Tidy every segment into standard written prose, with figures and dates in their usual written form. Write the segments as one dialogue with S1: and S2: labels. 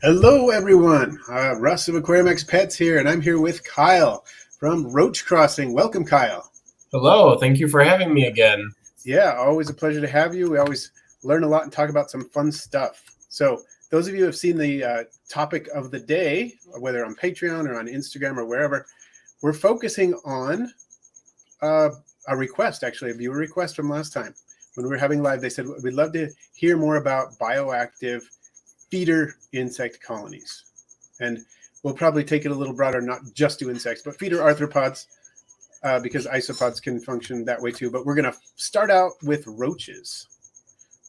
S1: Hello, everyone. Russ of Aquarium X Pets here, and I'm here with Kyle from Roach Crossing. Welcome, Kyle.
S2: Hello, thank you for having me again.
S1: Yeah, always a pleasure to have you. We always learn a lot and talk about some fun stuff. So, those of you who have seen the topic of the day, whether on Patreon or on Instagram or wherever, we're focusing on a request, actually, a viewer request from last time. When we were having live, they said, we'd love to hear more about bioactive feeder insect colonies. And we'll probably take it a little broader, not just do insects, but feeder arthropods, because isopods can function that way too. But we're going to start out with roaches.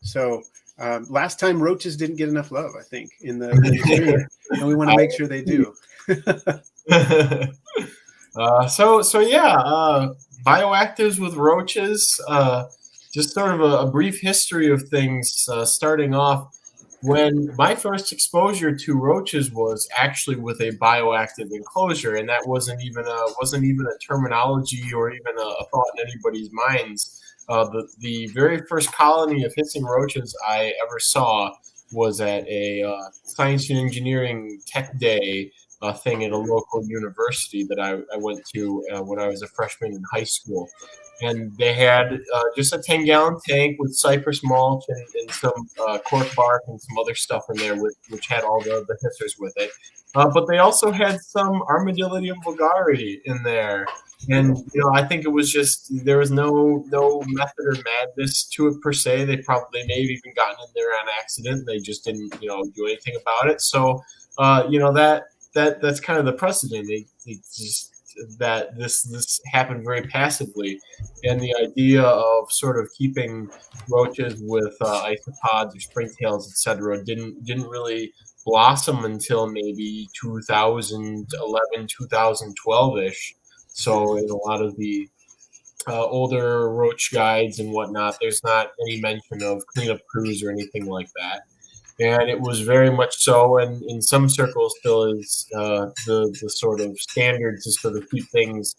S1: So last time roaches didn't get enough love, I think, in the stream, and we want to make sure they do.
S2: Bioactives with roaches. Just sort of a brief history of things. Starting off, when my first exposure to roaches was actually with a bioactive enclosure, and that wasn't even a terminology or even a thought in anybody's minds. The very first colony of hissing roaches I ever saw was at a science and engineering tech day thing at a local university that I went to when I was a freshman in high school. And they had just a 10-gallon tank with cypress mulch and some cork bark and some other stuff in there, which had all the hissers with it. But they also had some Armadillium vulgare in there. And I think it was just there was no method or madness to it per se. They may have even gotten in there on accident. They just didn't do anything about it. So that's kind of the precedent. It just that this happened very passively, and the idea of sort of keeping roaches with isopods or springtails, etc., didn't really blossom until maybe 2011, 2012-ish. So in a lot of the older roach guides and whatnot, there's not any mention of cleanup crews or anything like that. And it was very much so, and in some circles still is the sort of standard to sort of keep things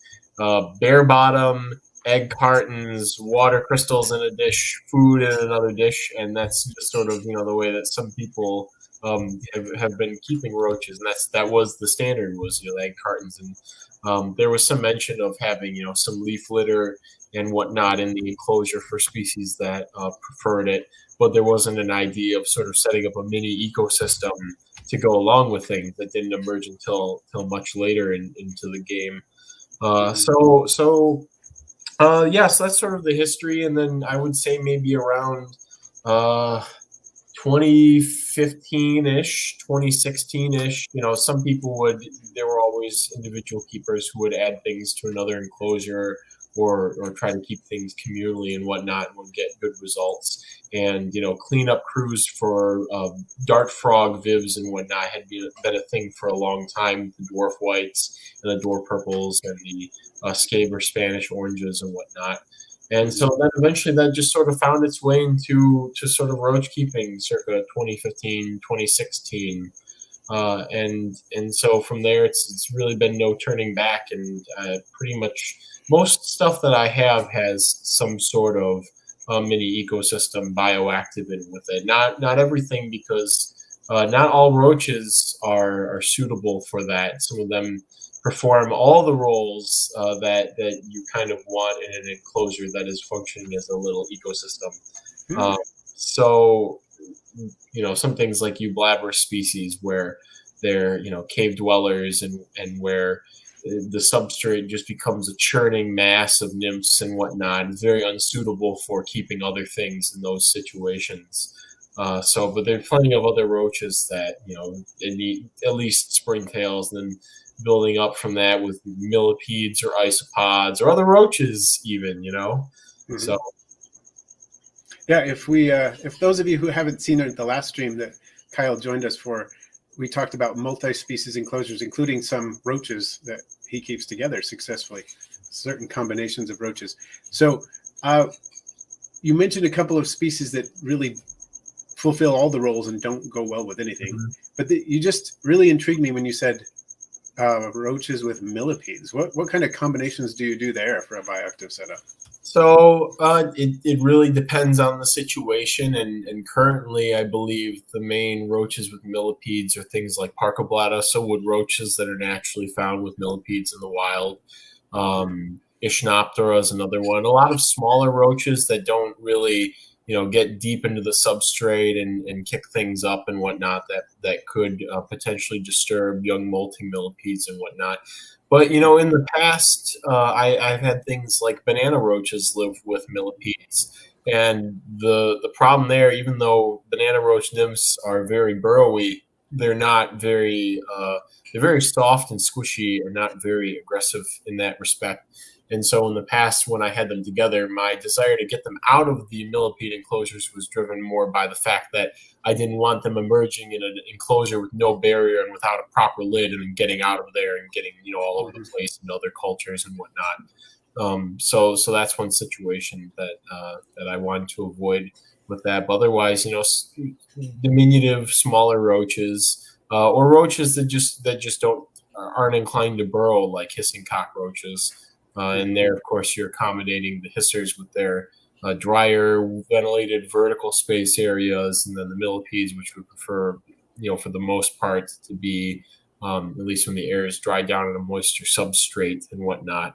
S2: bare bottom, egg cartons, water crystals in a dish, food in another dish, and that's just sort of the way that some people have been keeping roaches, and that was the standard, was egg cartons. And there was some mention of having some leaf litter and whatnot in the enclosure for species that preferred it, but there wasn't an idea of sort of setting up a mini ecosystem to go along with things. That didn't emerge until much later into the game. Yes, that's sort of the history, and then I would say maybe around 2015-ish, 2016-ish, some people there were always individual keepers who would add things to another enclosure or try to keep things communally and whatnot, and would get good results. And cleanup crews for dart frog vivs and whatnot had been a thing for a long time. The dwarf whites and the dwarf purples and the Scaber Spanish oranges and whatnot. And so then eventually that just sort of found its way into sort of roach keeping circa 2015, 2016. And so from there, it's really been no turning back. And pretty much most stuff that I have has some sort of mini ecosystem bioactive in with it. Not everything, because not all roaches are suitable for that. Some of them perform all the roles that you kind of want in an enclosure that is functioning as a little ecosystem. So some things like Eublaber species, where they're cave dwellers and where the substrate just becomes a churning mass of nymphs and whatnot. It's very unsuitable for keeping other things in those situations. But there are plenty of other roaches that they need at least springtails, and then building up from that with millipedes or isopods or other roaches even. So
S1: yeah, if those of you who haven't seen it at the last stream that Kyle joined us for, we talked about multi-species enclosures, including some roaches that he keeps together successfully, certain combinations of roaches. So you mentioned a couple of species that really fulfill all the roles and don't go well with anything. But you just really intrigued me when you said roaches with millipedes. What kind of combinations do you do there for a bioactive setup?
S2: So it really depends on the situation, and currently I believe the main roaches with millipedes are things like Parcoblata, so wood roaches that are naturally found with millipedes in the wild. Ishnoptera is another one. A lot of smaller roaches that don't really, get deep into the substrate and kick things up and whatnot that could potentially disturb young molting millipedes and whatnot. But in the past, I've had things like banana roaches live with millipedes, and the problem there, even though banana roach nymphs are very burrowy, they're not very they're very soft and squishy and not very aggressive in that respect. And so in the past, when I had them together, my desire to get them out of the millipede enclosures was driven more by the fact that I didn't want them emerging in an enclosure with no barrier and without a proper lid, and then getting out of there and getting all over the place in other cultures and whatnot. So that's one situation that I wanted to avoid with that. But otherwise, diminutive, smaller roaches or roaches that just aren't inclined to burrow, like hissing cockroaches. And there, of course, you're accommodating the hissers with their drier, ventilated vertical space areas, and then the millipedes, which would prefer, for the most part, to be, at least when the air is dried down in a moisture substrate and whatnot.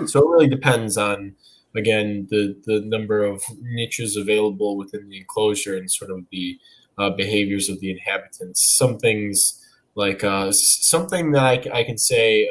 S2: So it really depends on, again, the number of niches available within the enclosure and sort of the behaviors of the inhabitants. Some things like something that I can say.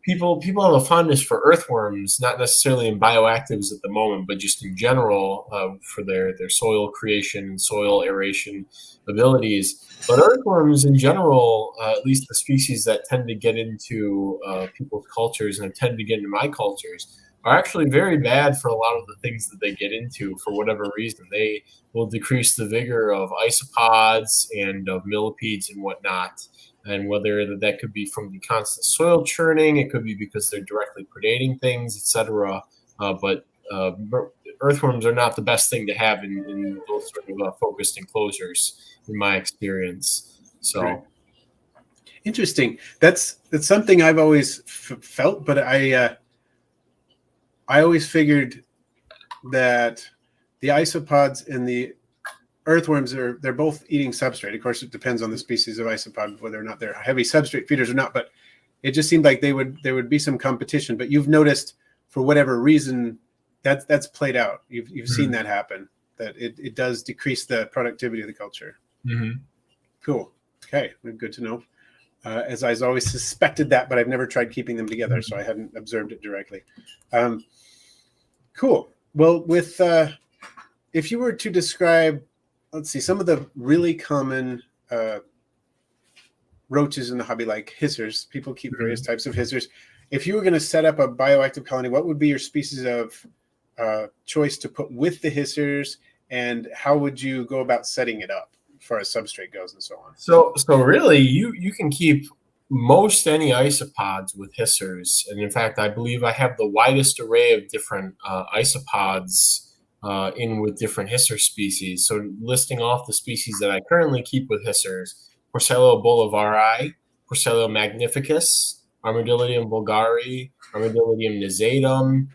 S2: People have a fondness for earthworms, not necessarily in bioactives at the moment, but just in general for their soil creation and soil aeration abilities. But earthworms in general, at least the species that tend to get into people's cultures and tend to get into my cultures, are actually very bad for a lot of the things that they get into for whatever reason. They will decrease the vigor of isopods and of millipedes and whatnot. And whether that could be from the constant soil churning, it could be because they're directly predating things, etc. But earthworms are not the best thing to have in those sort of focused enclosures, in my experience. So,
S1: right. Interesting. That's something I've always felt, but I always figured that the isopods and the earthworms they're both eating substrate. Of course, it depends on the species of isopod whether or not they're heavy substrate feeders or not. But it just seemed like there would be some competition. But you've noticed, for whatever reason, that's played out. You've seen that happen. That it does decrease the productivity of the culture.
S2: Mm-hmm.
S1: Cool. Okay, good to know. As I always suspected that, but I've never tried keeping them together, so I hadn't observed it directly. Cool. Well, with if you were to describe, let's see, some of the really common roaches in the hobby, like hissers. People keep various types of hissers. If you were going to set up a bioactive colony, what would be your species of choice to put with the hissers, and how would you go about setting it up as far as substrate goes and so on?
S2: So really, you can keep most any isopods with hissers. And in fact, I believe I have the widest array of different isopods in with different hisser species. So listing off the species that I currently keep with hissers: Porcellio bolivari, Porcellio magnificus, Armadillidium vulgari, Armadillidium nizatum.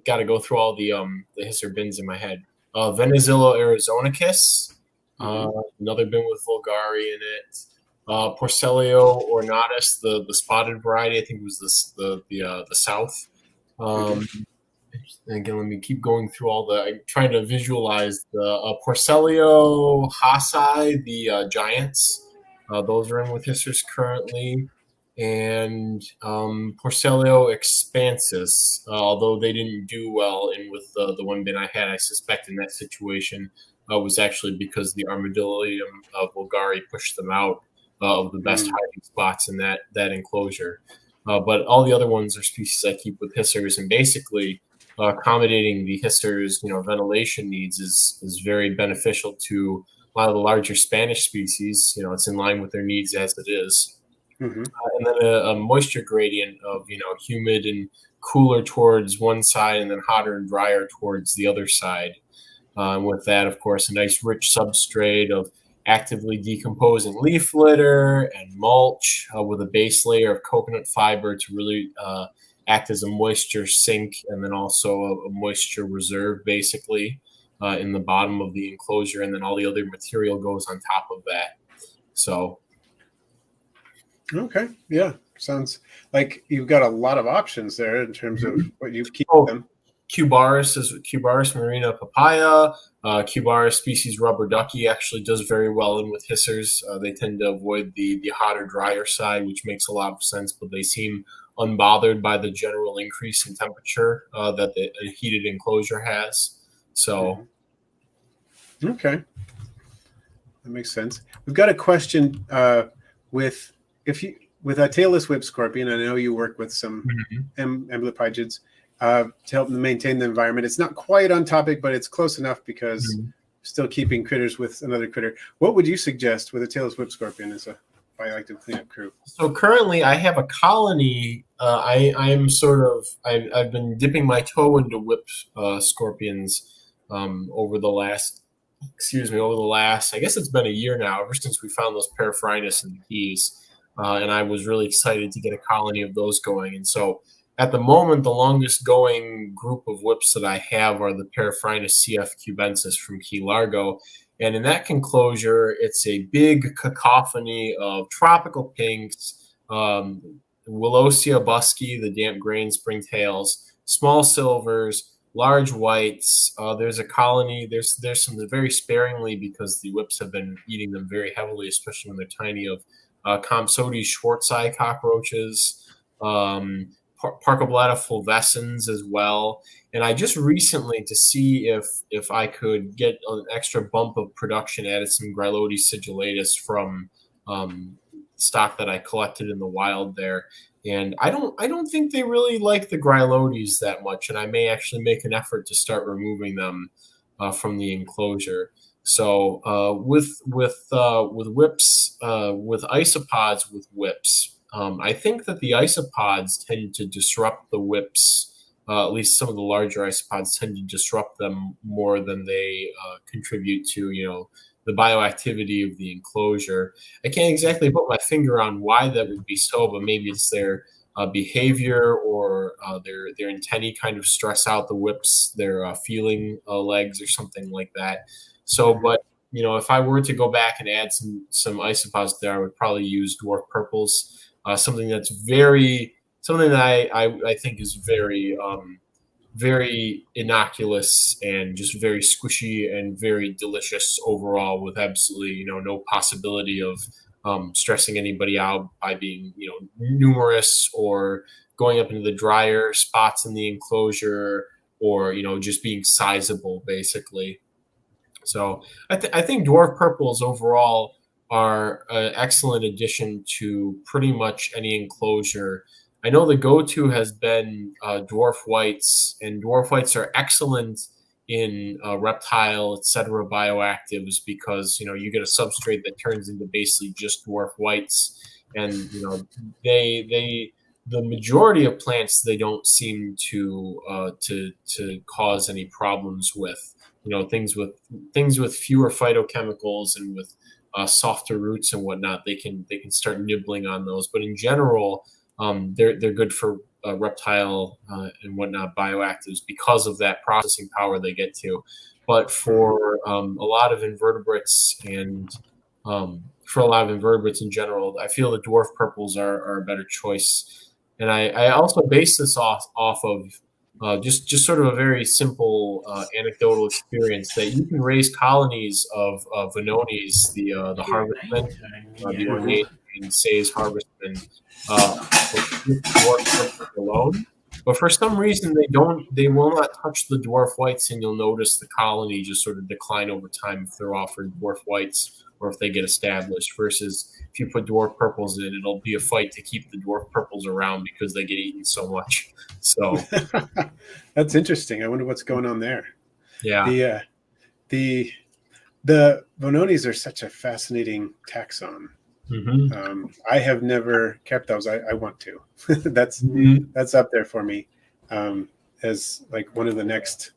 S2: Got to go through all the hisser bins in my head. Venizillo arizonicus, another bin with vulgari in it. Porcellio ornatus, the spotted variety. I think it was the south. And again, let me keep going through I'm trying to visualize the Porcellio hasi, the giants. Those are in with hissers currently. And Porcellio expansus, although they didn't do well in with the one bin I had, I suspect in that situation was actually because the Armadillium vulgari pushed them out of the best hiding spots in that enclosure. But all the other ones are species I keep with hissers, and basically accommodating the hissers, ventilation needs is very beneficial to a lot of the larger Spanish species. It's in line with their needs as it is. And then a moisture gradient of, humid and cooler towards one side and then hotter and drier towards the other side. With that, of course, a nice rich substrate of actively decomposing leaf litter and mulch with a base layer of coconut fiber to really act as a moisture sink and then also a moisture reserve, basically, in the bottom of the enclosure, and then all the other material goes on top of that. So.
S1: Okay. Yeah. Sounds like you've got a lot of options there in terms of what you keep them.
S2: Cubaris marina papaya. Cubaris species rubber ducky actually does very well in with hissers. They tend to avoid the hotter, drier side, which makes a lot of sense, but they seem unbothered by the general increase in temperature that a heated enclosure has. So.
S1: Okay. That makes sense. We've got a question with a tailless whip scorpion. I know you work with some amblypygids to help them maintain the environment. It's not quite on topic, but it's close enough because still keeping critters with another critter. What would you suggest with a tailless whip scorpion as a bioactive cleanup crew?
S2: So currently, I have a colony. I've been dipping my toe into whip scorpions over the last, I guess it's been a year now, ever since we found those Paraphrynus in the Keys. And I was really excited to get a colony of those going. And so at the moment, the longest going group of whips that I have are the Paraphrynus CF cubensis from Key Largo. And in that enclosure, it's a big cacophony of tropical pinks, Willosia busky, the damp grain springtails, small silvers, large whites. There's a colony. There's some very sparingly because the whips have been eating them very heavily, especially when they're tiny, of Compsodi's schwartzi cockroaches, Parcobletta fulvescens as well. And I just recently, to see if I could get an extra bump of production, added some Grylotes sigillatus from stock that I collected in the wild there. And I don't think they really like the Grylotes that much, and I may actually make an effort to start removing them from the enclosure. So with whips, with isopods with whips, I think that the isopods tend to disrupt the whips. At least some of the larger isopods tend to disrupt them more than they contribute to, the bioactivity of the enclosure. I can't exactly put my finger on why that would be so, but maybe it's their behavior or their antennae kind of stress out the whips, their feeling legs or something like that. So, but if I were to go back and add some isopods there, I would probably use dwarf purples, something that I think is very very innocuous and just very squishy and very delicious overall, with absolutely no possibility of stressing anybody out by being numerous or going up into the drier spots in the enclosure, or just being sizable basically. So I think dwarf purples overall are an excellent addition to pretty much any enclosure. I know the go-to has been dwarf whites, and dwarf whites are excellent in reptile, etc. bioactives, because you get a substrate that turns into basically just dwarf whites, and the majority of plants they don't seem to cause any problems with. Things with fewer phytochemicals and with softer roots and whatnot, they can start nibbling on those. But in general, they're good for reptile and whatnot bioactives because of that processing power they get to. But for a lot of invertebrates and in general, I feel the dwarf purples are a better choice. And I also base this off of just sort of a very simple anecdotal experience that you can raise colonies of Vonones, the harvestman, the ornate and Say's harvestman, with dwarf purples alone. But for some reason, they will not touch the dwarf whites, and you'll notice the colony just sort of decline over time if they're offered dwarf whites or if they get established, versus if you put dwarf purples in, it'll be a fight to keep the dwarf purples around because they get eaten so much. So
S1: that's interesting. I wonder what's going on there.
S2: Yeah.
S1: The Vonones are such a fascinating taxon.
S2: Mm-hmm.
S1: I have never kept those. I want to. That's up there for me as like one of the next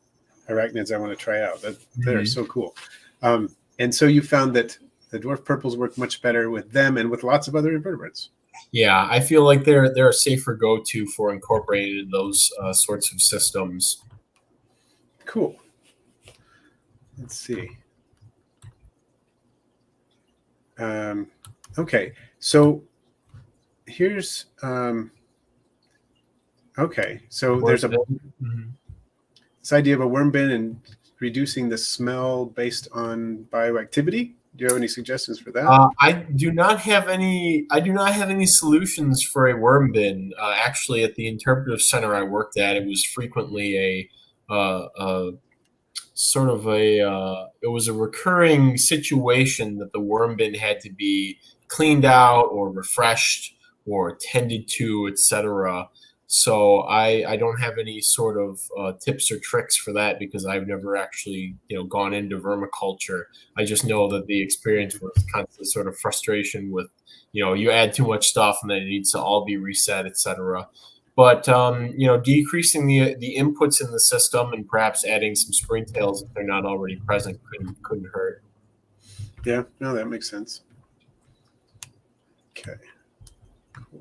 S1: arachnids I want to try out. They're so cool. And so you found that the dwarf purples work much better with them and with lots of other invertebrates.
S2: Yeah, I feel like they're a safer go-to for incorporating those sorts of systems.
S1: Cool. Let's see. Okay, so here's okay. So there's this idea of a worm bin and reducing the smell based on bioactivity. Do you have any suggestions for that?
S2: I do not have any. I do not have any solutions for a worm bin. Actually, at the interpretive center I worked at, it was frequently a sort of it was a recurring situation that the worm bin had to be cleaned out or refreshed or tended to, etc. So I don't have any sort of tips or tricks for that because I've never actually gone into vermiculture. I just know that the experience was constant sort of frustration with you add too much stuff and then it needs to all be reset, etc. But decreasing the inputs in the system and perhaps adding some springtails if they're not already present couldn't hurt.
S1: Yeah, no, that makes sense. Okay. Cool.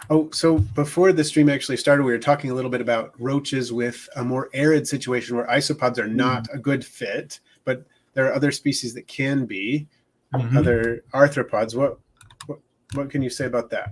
S1: Oh, so before the stream actually started, we were talking a little bit about roaches with a more arid situation where isopods are not a good fit, but there are other species that can be, other arthropods. What can you say about that?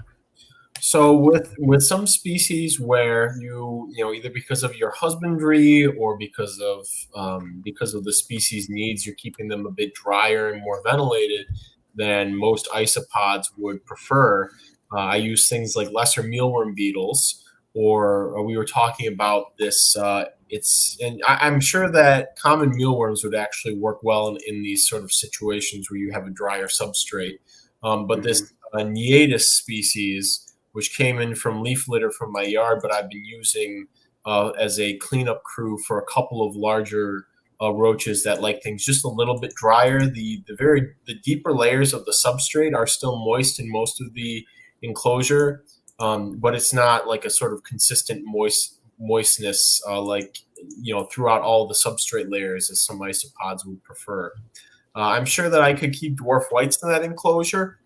S2: So with some species where you either because of your husbandry or because of the species needs, you're keeping them a bit drier and more ventilated than most isopods would prefer. I use things like lesser mealworm beetles, or we were talking about this. I'm sure that common mealworms would actually work well in these sort of situations where you have a drier substrate. But this Neatus species, which came in from leaf litter from my yard, but I've been using as a cleanup crew for a couple of larger roaches that like things just a little bit drier. The deeper layers of the substrate are still moist in most of the enclosure, but it's not like a sort of consistent moistness throughout all the substrate layers as some isopods would prefer. I'm sure that I could keep dwarf whites in that enclosure,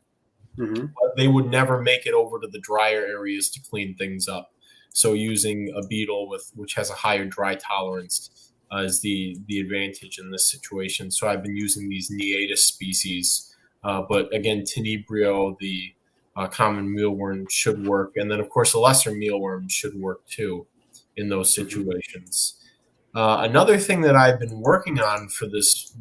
S2: but they would never make it over to the drier areas to clean things up. So using a beetle which has a higher dry tolerance is the advantage in this situation. So I've been using these Neatus species, but again, Tenebrio, the common mealworm, should work, and then of course a lesser mealworm should work too in those situations. Another thing that I've been working on for this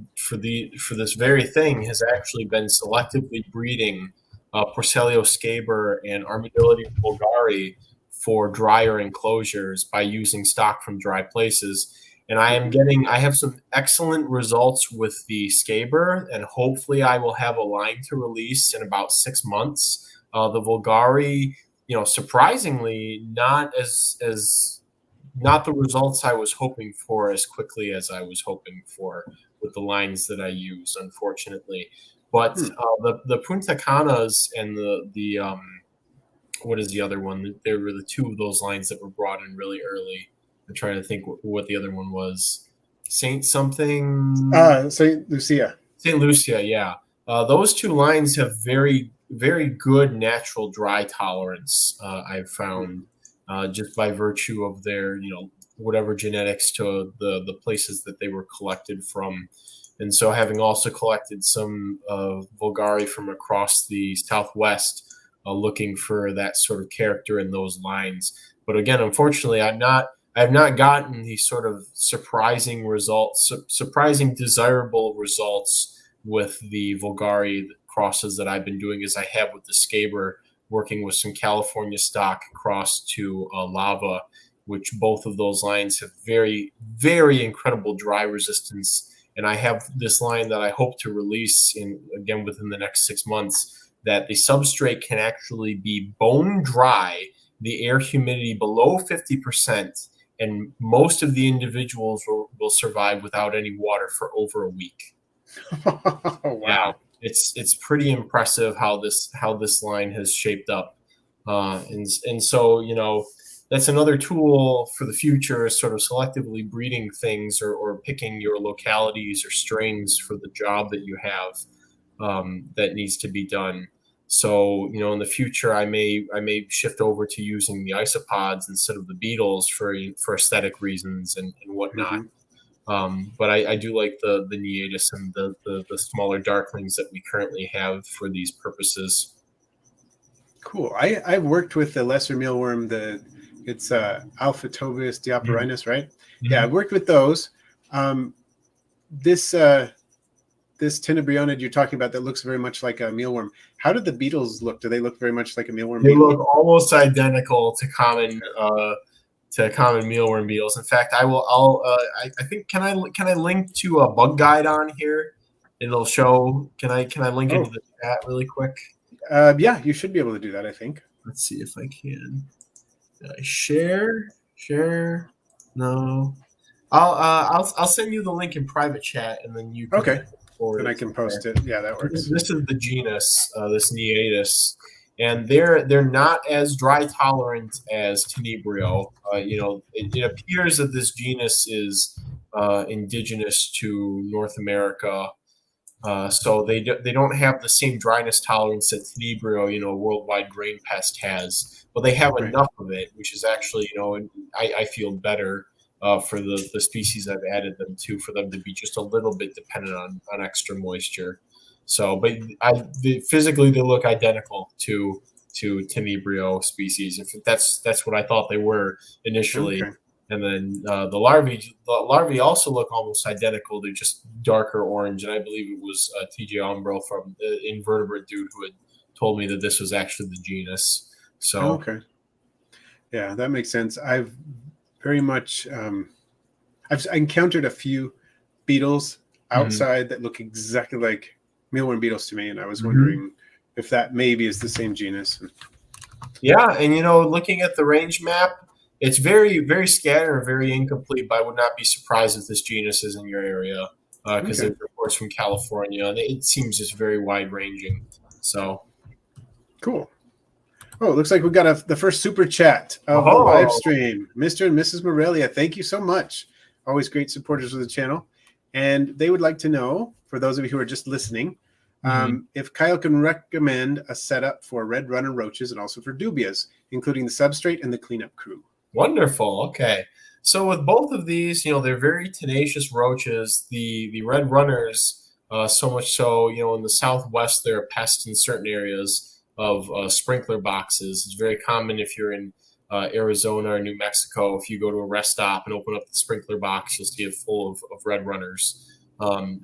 S2: very thing has actually been selectively breeding Porcellioscaber and Armadillo vulgari for drier enclosures by using stock from dry places. And I have some excellent results with the scaber, and hopefully I will have a line to release in about 6 months. The vulgari, surprisingly, not the results I was hoping for as quickly as I was hoping for with the lines that I use, unfortunately. But the Punta Canas and the what is the other one? There were the two of those lines that were brought in really early. I'm trying to think what the other one was. Saint something.
S1: Saint Lucia.
S2: Saint Lucia, yeah. Those two lines have very, very good natural dry tolerance. I've found just by virtue of their, whatever genetics to the places that they were collected from. And so having also collected some vulgari from across the Southwest, looking for that sort of character in those lines. But again, unfortunately, I have not gotten these sort of surprising results, surprising desirable results with the vulgari crosses that I've been doing as I have with the scaber, working with some California stock crossed to lava, which both of those lines have very, very incredible dry resistance. And I have this line that I hope to release again within the next 6 months, that the substrate can actually be bone dry, the air humidity below 50%, and most of the individuals will survive without any water for over a week.
S1: Wow.
S2: Yeah, it's pretty impressive how this line has shaped up. And so, that's another tool for the future, sort of selectively breeding things or picking your localities or strains for the job that you have that needs to be done. So, in the future, I may shift over to using the isopods instead of the beetles for aesthetic reasons and whatnot. But I do like the Neatus and the smaller darklings that we currently have for these purposes.
S1: Cool. I've worked with the lesser mealworm. It's Alphatobius dioperinus, right? Yeah, I've worked with those. This tenebrionid you're talking about that looks very much like a mealworm. How do the beetles look? Do they look very much like a mealworm
S2: They
S1: beetle?
S2: look almost identical to common mealworm beetles. In fact, I think can I link to a bug guide on here? It'll show. Can I link into the chat really quick?
S1: Yeah, you should be able to do that, I think.
S2: Let's see if I can. Share. No. I'll send you the link in private chat, and then you can
S1: then I can post it. Yeah, that works.
S2: This is the genus, this Neatus, and they're not as dry tolerant as Tenebrio. It appears that this genus is indigenous to North America. So they don't have the same dryness tolerance that Tenebrio, worldwide grain pest has, but they have enough of it, which is actually, and I feel better for the species I've added them to, for them to be just a little bit dependent on extra moisture. So, but physically they look identical to Tenebrio species. If that's what I thought they were initially. Okay. And then the larvae also look almost identical. They're just darker orange. And I believe it was TJ Umbro from the invertebrate dude who had told me that this was actually the genus. So
S1: okay, yeah, that makes sense. I've very much I've encountered a few beetles outside that look exactly like mealworm beetles to me, and I was wondering if that maybe is the same genus.
S2: Yeah, and looking at the range map, it's very, very scattered, very incomplete, but I would not be surprised if this genus is in your area because it's, of course, from California, and it seems just very wide-ranging. So
S1: cool. Oh, it looks like we got the first super chat of the live stream. Mr. and Mrs. Morelia, thank you so much. Always great supporters of the channel. And they would like to know, for those of you who are just listening, if Kyle can recommend a setup for red runner roaches and also for dubias, including the substrate and the cleanup crew.
S2: Wonderful. Okay. So with both of these, they're very tenacious roaches. The red runners, so much so, in the Southwest, they're a pest in certain areas of sprinkler boxes. It's very common if you're in Arizona or New Mexico. If you go to a rest stop and open up the sprinkler box, you'll see it full of red runners.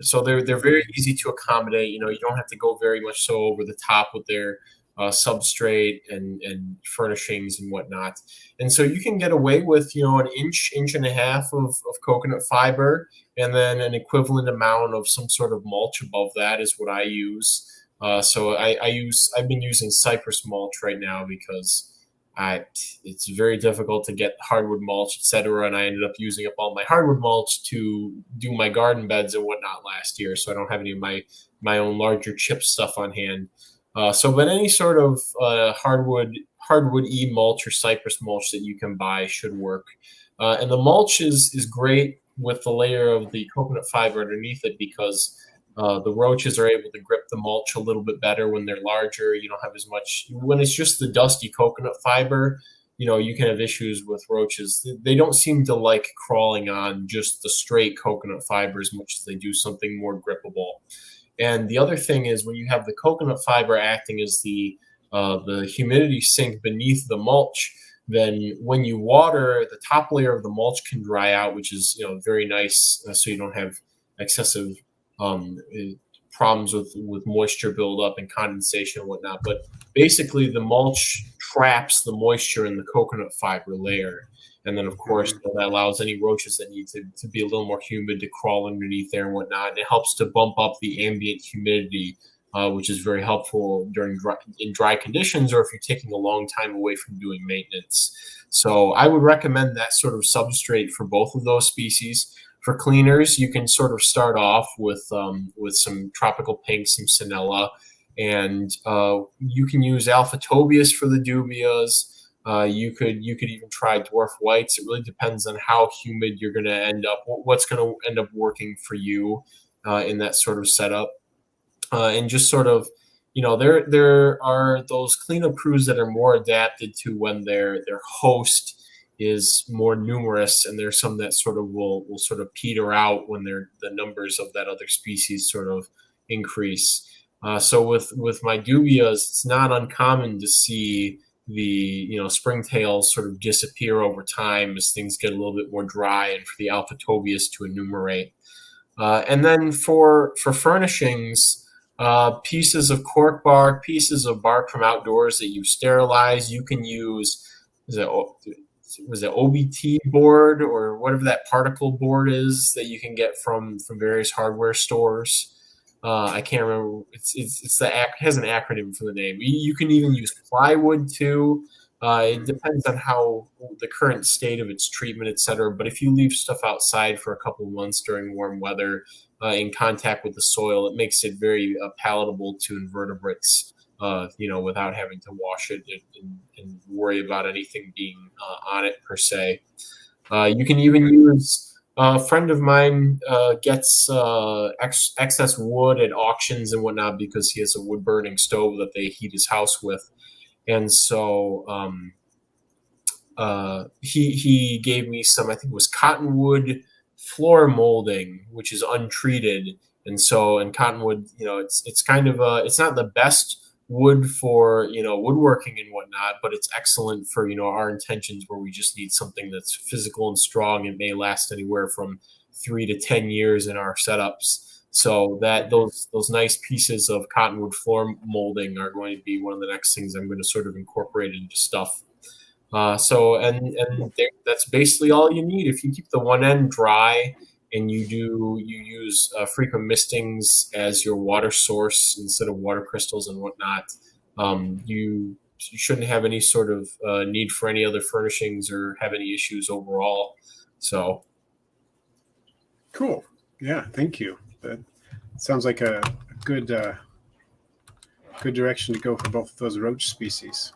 S2: So they're very easy to accommodate. You don't have to go very much so over the top with their substrate and furnishings and whatnot. And so you can get away with, an inch and a half of coconut fiber, and then an equivalent amount of some sort of mulch above that is what I use. So I've been using cypress mulch right now because it's very difficult to get hardwood mulch, etc. And I ended up using up all my hardwood mulch to do my garden beds and whatnot last year. So I don't have any of my own larger chip stuff on hand. But any sort of hardwood mulch or cypress mulch that you can buy should work. And the mulch is great with the layer of the coconut fiber underneath it because the roaches are able to grip the mulch a little bit better when they're larger. You don't have as much when it's just the dusty coconut fiber. You can have issues with roaches. They don't seem to like crawling on just the straight coconut fiber as much as they do something more grippable. And the other thing is when you have the coconut fiber acting as the humidity sink beneath the mulch, then when you water, the top layer of the mulch can dry out, which is very nice, so you don't have excessive problems with moisture buildup and condensation and whatnot. But basically, the mulch traps the moisture in the coconut fiber layer. And then, of course, that allows any roaches that need to be a little more humid to crawl underneath there and whatnot. And it helps to bump up the ambient humidity, which is very helpful in dry conditions or if you're taking a long time away from doing maintenance. So I would recommend that sort of substrate for both of those species. For cleaners, you can sort of start off with some tropical pink, some Sinella, and you can use Alphatobius for the dubias. You could even try dwarf whites. It really depends on how humid you're going to end up, what's going to end up working for you in that sort of setup. And just sort of, there are those cleanup crews that are more adapted to when their host is more numerous, and there's some that sort of will sort of peter out when the numbers of that other species sort of increase. So with my dubias, it's not uncommon to see the springtails sort of disappear over time as things get a little bit more dry, and for the alpha tobias to enumerate. And then for furnishings, pieces of cork bark, pieces of bark from outdoors that you sterilize, you can use, was it OBT board or whatever that particle board is that you can get from various hardware stores. I can't remember. It has an acronym for the name. You can even use plywood too. It depends on how the current state of its treatment, et cetera. But if you leave stuff outside for a couple of months during warm weather, in contact with the soil, it makes it very palatable to invertebrates. Without having to wash it and worry about anything being on it per se. You can even use. A friend of mine gets excess wood at auctions and whatnot because he has a wood burning stove that they heat his house with. And so he gave me some, I think it was cottonwood floor molding, which is untreated. And cottonwood, it's kind of it's not the best wood for woodworking and whatnot, but it's excellent for our intentions where we just need something that's physical and strong and may last anywhere from 3 to 10 years in our setups. So that those nice pieces of cottonwood floor molding are going to be one of the next things I'm going to sort of incorporate into stuff. That's basically all you need. If you keep the one end dry and you use frequent mistings as your water source instead of water crystals and whatnot, you shouldn't have any sort of need for any other furnishings or have any issues overall. So
S1: cool. Yeah, thank you. That sounds like a good direction to go for both of those roach species.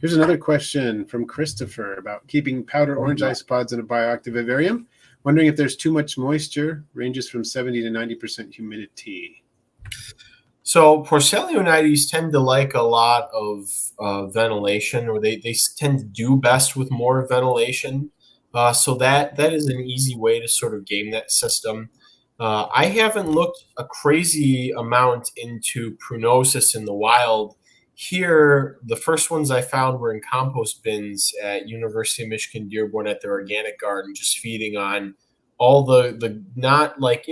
S1: Here's another question from Christopher about keeping powder orange isopods in a bioactive vivarium. Wondering if there's too much moisture, ranges from 70 to 90% humidity.
S2: So Porcellionites tend to like a lot of ventilation, or they tend to do best with more ventilation. So that is an easy way to sort of game that system. I haven't looked a crazy amount into prunosis in the wild. Here, the first ones I found were in compost bins at University of Michigan Dearborn at their organic garden, just feeding on all the not like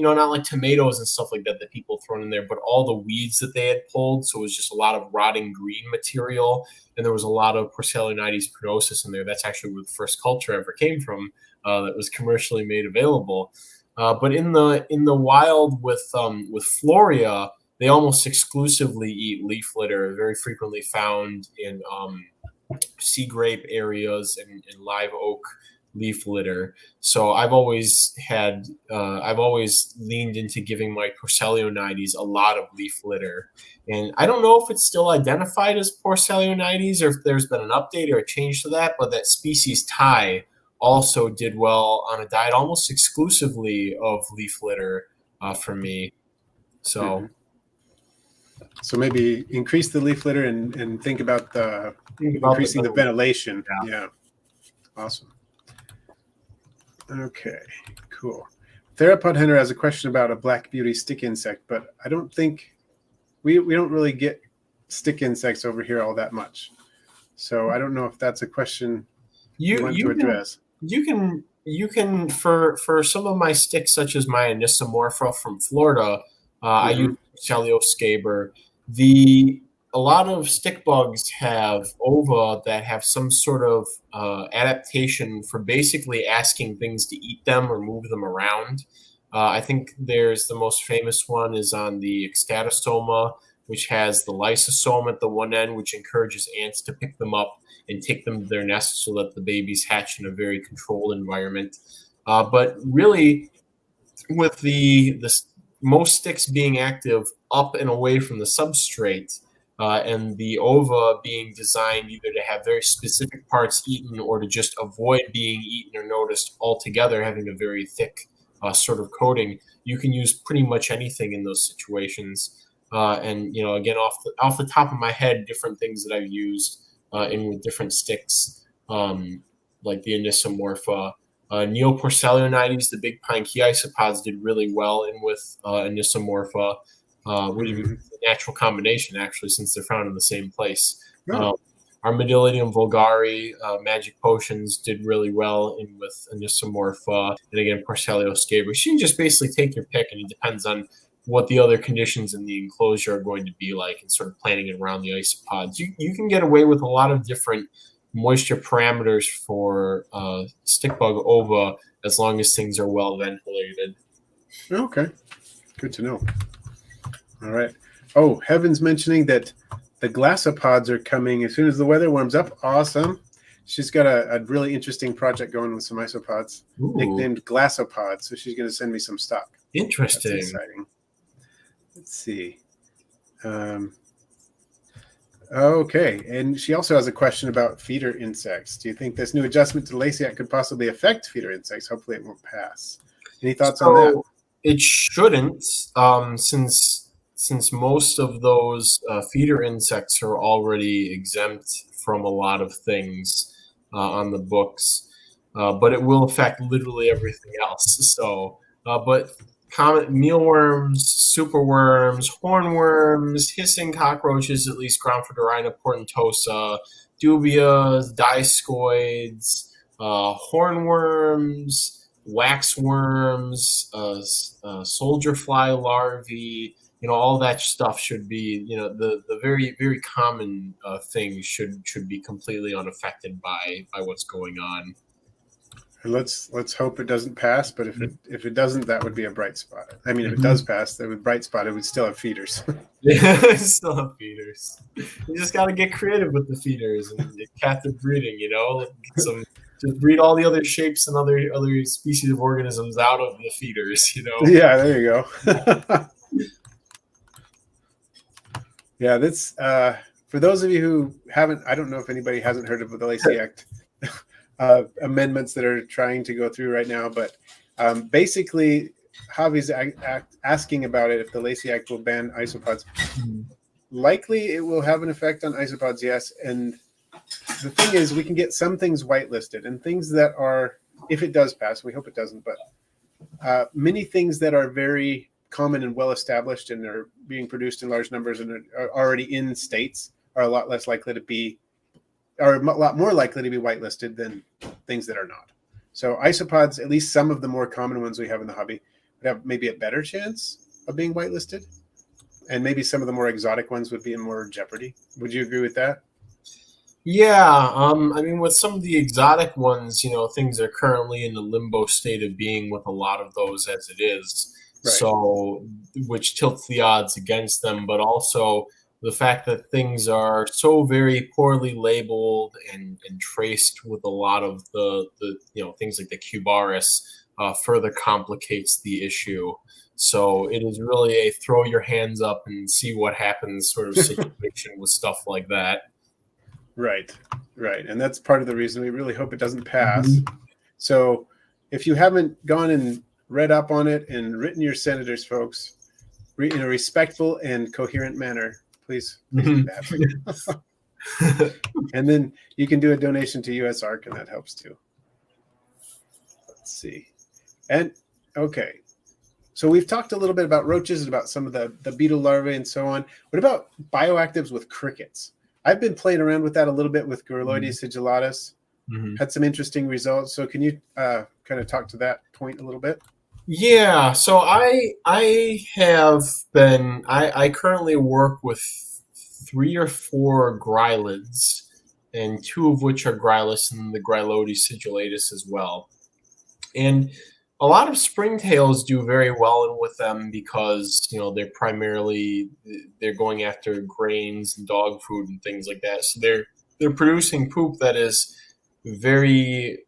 S2: tomatoes and stuff like that people thrown in there, but all the weeds that they had pulled. So it was just a lot of rotting green material, and there was a lot of Porcellionites prunosis in there. That's actually where the first culture ever came from that was commercially made available. But in the wild with Floria, they almost exclusively eat leaf litter, very frequently found in sea grape areas and live oak leaf litter. So I've always leaned into giving my Porcellionites a lot of leaf litter. And I don't know if it's still identified as Porcellionites or if there's been an update or a change to that, but that species Thai also did well on a diet almost exclusively of leaf litter for me. So.
S1: Mm-hmm. So maybe increase the leaf litter and think about increasing the ventilation. Yeah. Awesome. Okay, cool. Theropod Hunter has a question about a black beauty stick insect, but I don't think we don't really get stick insects over here all that much. So I don't know if that's a question you want to address.
S2: You can for some of my sticks, such as my Anisomorpha from Florida, I use Porcellioscaber. A lot of stick bugs have ova that have some sort of adaptation for basically asking things to eat them or move them around. I think there's the most famous one is on the Extatosoma, which has the lysosome at the one end, which encourages ants to pick them up and take them to their nests so that the babies hatch in a very controlled environment. But really, with the most sticks being active up and away from the substrate, and the ova being designed either to have very specific parts eaten or to just avoid being eaten or noticed altogether, having a very thick sort of coating, you can use pretty much anything in those situations. And again, off the top of my head, different things that I've used in with different sticks, like the Anisomorpha. Porcellionites, the big pine key isopods, did really well in with Anisomorpha, which is a natural combination, actually, since they're found in the same place. Armadillidium vulgare, magic potions, did really well in with Anisomorpha, and again, Porcellio scabrous. You can just basically take your pick, and it depends on what the other conditions in the enclosure are going to be like, and sort of planning it around the isopods. You can get away with a lot of different moisture parameters for stick bug ova as long as things are well ventilated.
S1: Okay, good to know. All right. Oh, Heaven's mentioning that the glassopods are coming as soon as the weather warms up. Awesome. She's got a really interesting project going with some isopods, nicknamed glassopods. So she's going to send me some stock.
S2: Interesting.
S1: That's exciting. Let's see. Okay. And she also has a question about feeder insects. Do you think this new adjustment to Lacey could possibly affect feeder insects? Hopefully it won't pass. Any thoughts on that?
S2: It shouldn't, since most of those feeder insects are already exempt from a lot of things on the books, but it will affect literally everything else. So, but common mealworms, superworms, hornworms, hissing cockroaches, at least Gronfodorina portentosa, dubias, discoids, hornworms, waxworms, soldier fly larvae, all that stuff should be, the very, very common things should be completely unaffected by what's going on.
S1: Let's hope it doesn't pass, but if it doesn't, that would be a bright spot. I mean, if it does pass, that would bright spot. It would still have feeders.
S2: Yeah, still have feeders. You just got to get creative with the feeders and captive breeding. Just breed all the other shapes and other species of organisms out of the feeders.
S1: Yeah, there you go. Yeah, that's for those of you who haven't. I don't know if anybody hasn't heard of the Lacey Act. Amendments that are trying to go through right now, but basically Javi's asking about it, if the Lacey Act will ban isopods. Likely it will have an effect on isopods, yes, and the thing is we can get some things whitelisted, and things that are, if it does pass, we hope it doesn't, but many things that are very common and well established and are being produced in large numbers and are already in states are a lot less likely to be, are a lot more likely to be whitelisted than things that are not. So isopods, at least some of the more common ones we have in the hobby, would have maybe a better chance of being whitelisted, and maybe some of the more exotic ones would be in more jeopardy. Would you agree with that?
S2: Yeah, I mean, with some of the exotic ones, things are currently in the limbo state of being with a lot of those as it is. Right. So, which tilts the odds against them, but also the fact that things are so very poorly labeled and traced with a lot of the things like the Cubaris further complicates the issue. So it is really a throw your hands up and see what happens sort of situation with stuff like that.
S1: Right. And that's part of the reason we really hope it doesn't pass. So if you haven't gone and read up on it and written your senators, folks, in a respectful and coherent manner, please do that. And then you can do a donation to USARC, and that helps too. Let's see. And okay. So we've talked a little bit about roaches and about some of the beetle larvae and so on. What about bioactives with crickets? I've been playing around with that a little bit with Gorloides sigillatus. Had some interesting results. So can you kind of talk to that point a little bit?
S2: Yeah, so I currently work with 3 or 4 grylids, and 2 of which are grylus, and the Gorloides sigillatus as well. And a lot of springtails do very well with them because they're going after grains and dog food and things like that. So they're producing poop that is very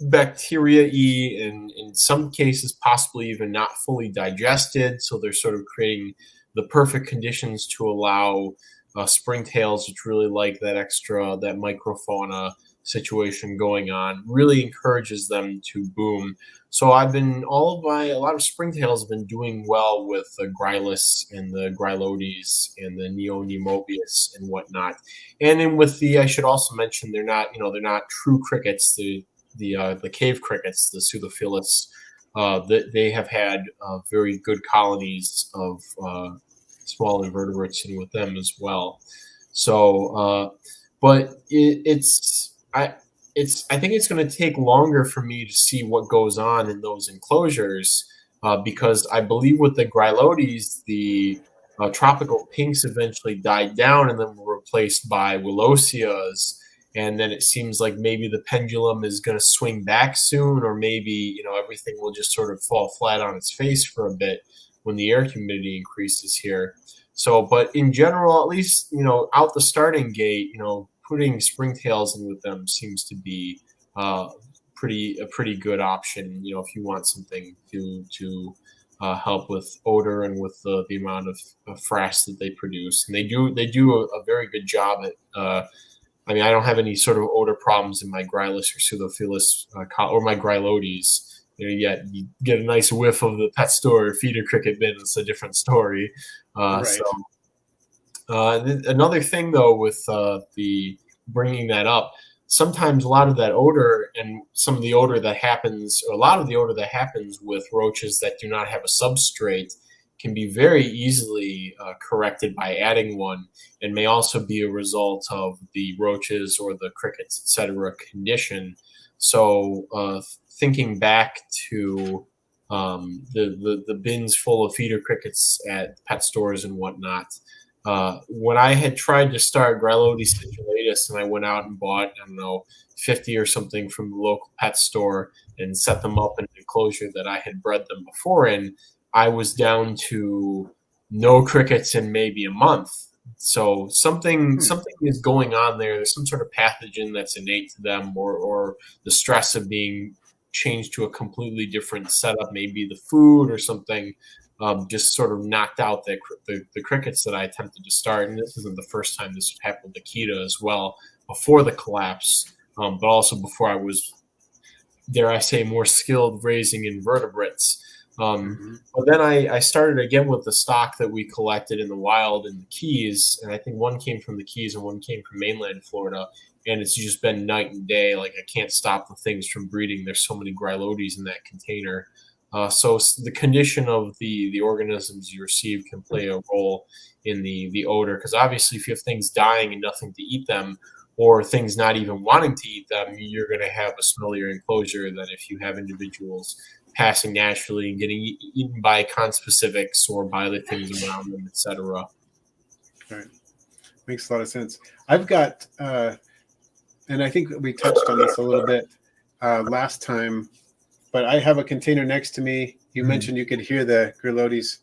S2: bacteria-y, and in some cases possibly even not fully digested. So they're sort of creating the perfect conditions to allow springtails, which really like that microfauna, situation going on really encourages them to boom. So a lot of springtails have been doing well with the Grylus and the Grylotes and the Neonemobius and whatnot. And then I should also mention they're not true crickets. The cave crickets, the Pseudophilus, they have had very good colonies of small invertebrates in with them as well. So, but I think it's going to take longer for me to see what goes on in those enclosures because I believe with the Grylotes, the tropical pinks eventually died down and then were replaced by Willosias. And then it seems like maybe the pendulum is going to swing back soon, or maybe everything will just sort of fall flat on its face for a bit when the air humidity increases here. So, but in general, at least out the starting gate, putting springtails in with them seems to be a pretty good option. If you want something to help with odor and with the amount of frass that they produce, and they do a very good job at. I mean, I don't have any sort of odor problems in my Grylus or Pseudophilus or my Grylotes. Yet you get a nice whiff of the pet store feeder cricket bin. It's a different story.
S1: Right.
S2: Another thing, though, with the bringing that up, sometimes a lot of that odor and some of the odor that happens, or a lot of the odor that happens with roaches that do not have a substrate can be very easily corrected by adding one, and may also be a result of the roaches or the crickets, etc. condition. So thinking back to the bins full of feeder crickets at pet stores and whatnot, when I had tried to start Grylotes sigulatus and I went out and bought, 50 or something from the local pet store and set them up in an enclosure that I had bred them before in, I was down to no crickets in maybe a month. So something is going on there. There's some sort of pathogen that's innate to them, or the stress of being changed to a completely different setup, maybe the food or something, just sort of knocked out the crickets that I attempted to start. And this isn't the first time this happened with Akita as well, before the collapse, but also before I was, dare I say, more skilled raising invertebrates. But then I started again with the stock that we collected in the wild in the Keys, and I think one came from the Keys and one came from mainland Florida, and it's just been night and day. Like, I can't stop the things from breeding. There's so many Grylotes in that container. So the condition of the organisms you receive can play a role in the odor, because obviously if you have things dying and nothing to eat them, or things not even wanting to eat them, you're going to have a smellier enclosure than if you have individuals passing naturally and getting eaten by conspecifics or by the things around them, etc.
S1: Right. Makes a lot of sense. I've got, and I think we touched on this a little bit last time, but I have a container next to me. You mentioned you could hear the Grylotes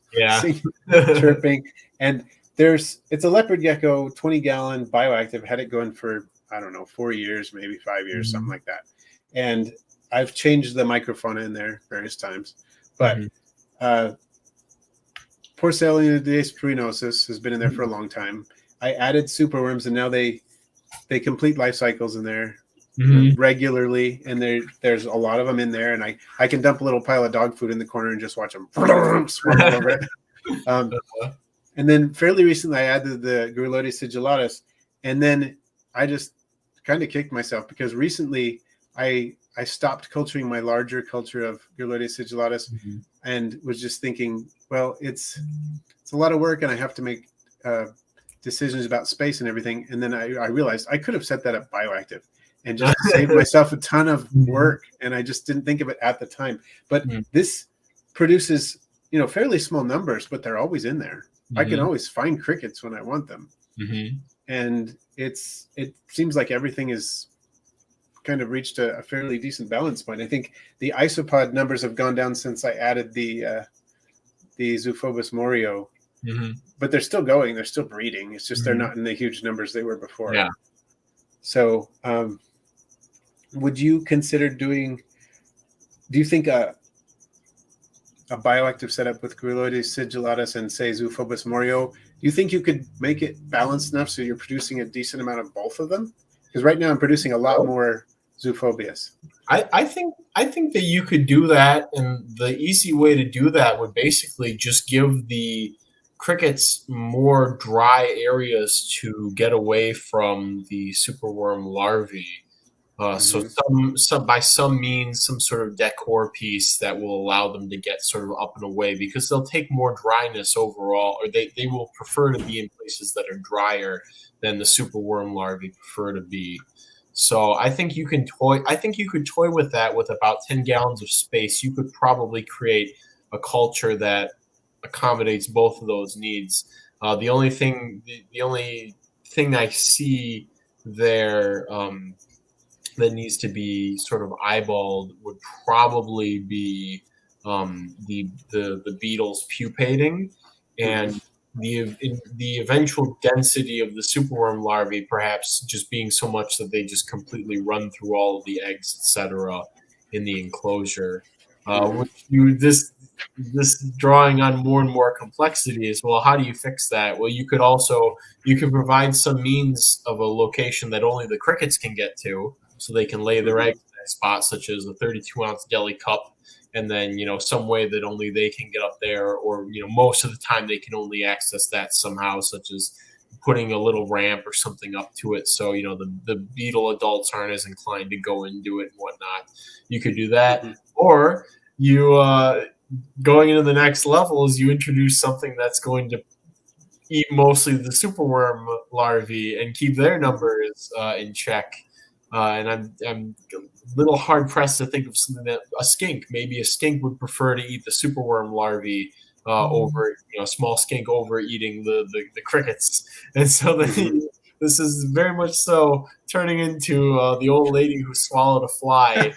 S1: chirping, and it's a leopard gecko, 20-gallon bioactive. Had it going for, 4 years, maybe 5 years, something like that. And I've changed the microphone in there various times, but Porcellionites pruinosus has been in there for a long time. I added superworms, and now they complete life cycles in there regularly, and there's a lot of them in there, and I can dump a little pile of dog food in the corner and just watch them swarm over it. And then fairly recently I added the Grylotes sigillatus, and then I just kind of kicked myself because recently I stopped culturing my larger culture of Grylotes sigillatus and was just thinking, well, it's a lot of work and I have to make decisions about space and everything. And then I realized I could have set that up bioactive and just saved myself a ton of work. And I just didn't think of it at the time. But this produces, fairly small numbers, but they're always in there. I can always find crickets when I want them. And it seems like everything is kind of reached a fairly decent balance point. I think the isopod numbers have gone down since I added the Zoophobus morio, but they're still going. They're still breeding. It's just they're not in the huge numbers they were before.
S2: Yeah.
S1: So would you consider do you think a bioactive setup with Grylotes sigillatus and, say, Zoophobus morio, do you think you could make it balanced enough so you're producing a decent amount of both of them? Because right now I'm producing a lot more zoophobias.
S2: I think that you could do that, and the easy way to do that would basically just give the crickets more dry areas to get away from the superworm larvae. So by some means, some sort of decor piece that will allow them to get sort of up and away, because they'll take more dryness overall, or they will prefer to be in places that are drier than the superworm larvae prefer to be. So I think you can toy. I think you could toy with that with about 10 gallons of space. You could probably create a culture that accommodates both of those needs. The only thing I see there that needs to be sort of eyeballed would probably be the beetles pupating, and the eventual density of the superworm larvae perhaps just being so much that they just completely run through all of the eggs, etc., in the enclosure. This drawing on more and more complexity is, well, how do you fix that? Well, you could provide some means of a location that only the crickets can get to, so they can lay their eggs in that spot, such as a 32-ounce deli cup, and then some way that only they can get up there, or most of the time they can only access that somehow, such as putting a little ramp or something up to it, so the beetle adults aren't as inclined to go and do it and whatnot. You could do that, or you going into the next level is you introduce something that's going to eat mostly the superworm larvae and keep their numbers in check. And I'm a little hard pressed to think of something that a skink would prefer to eat the superworm larvae over a small skink over eating the crickets. And so this is very much so turning into the old lady who swallowed a fly.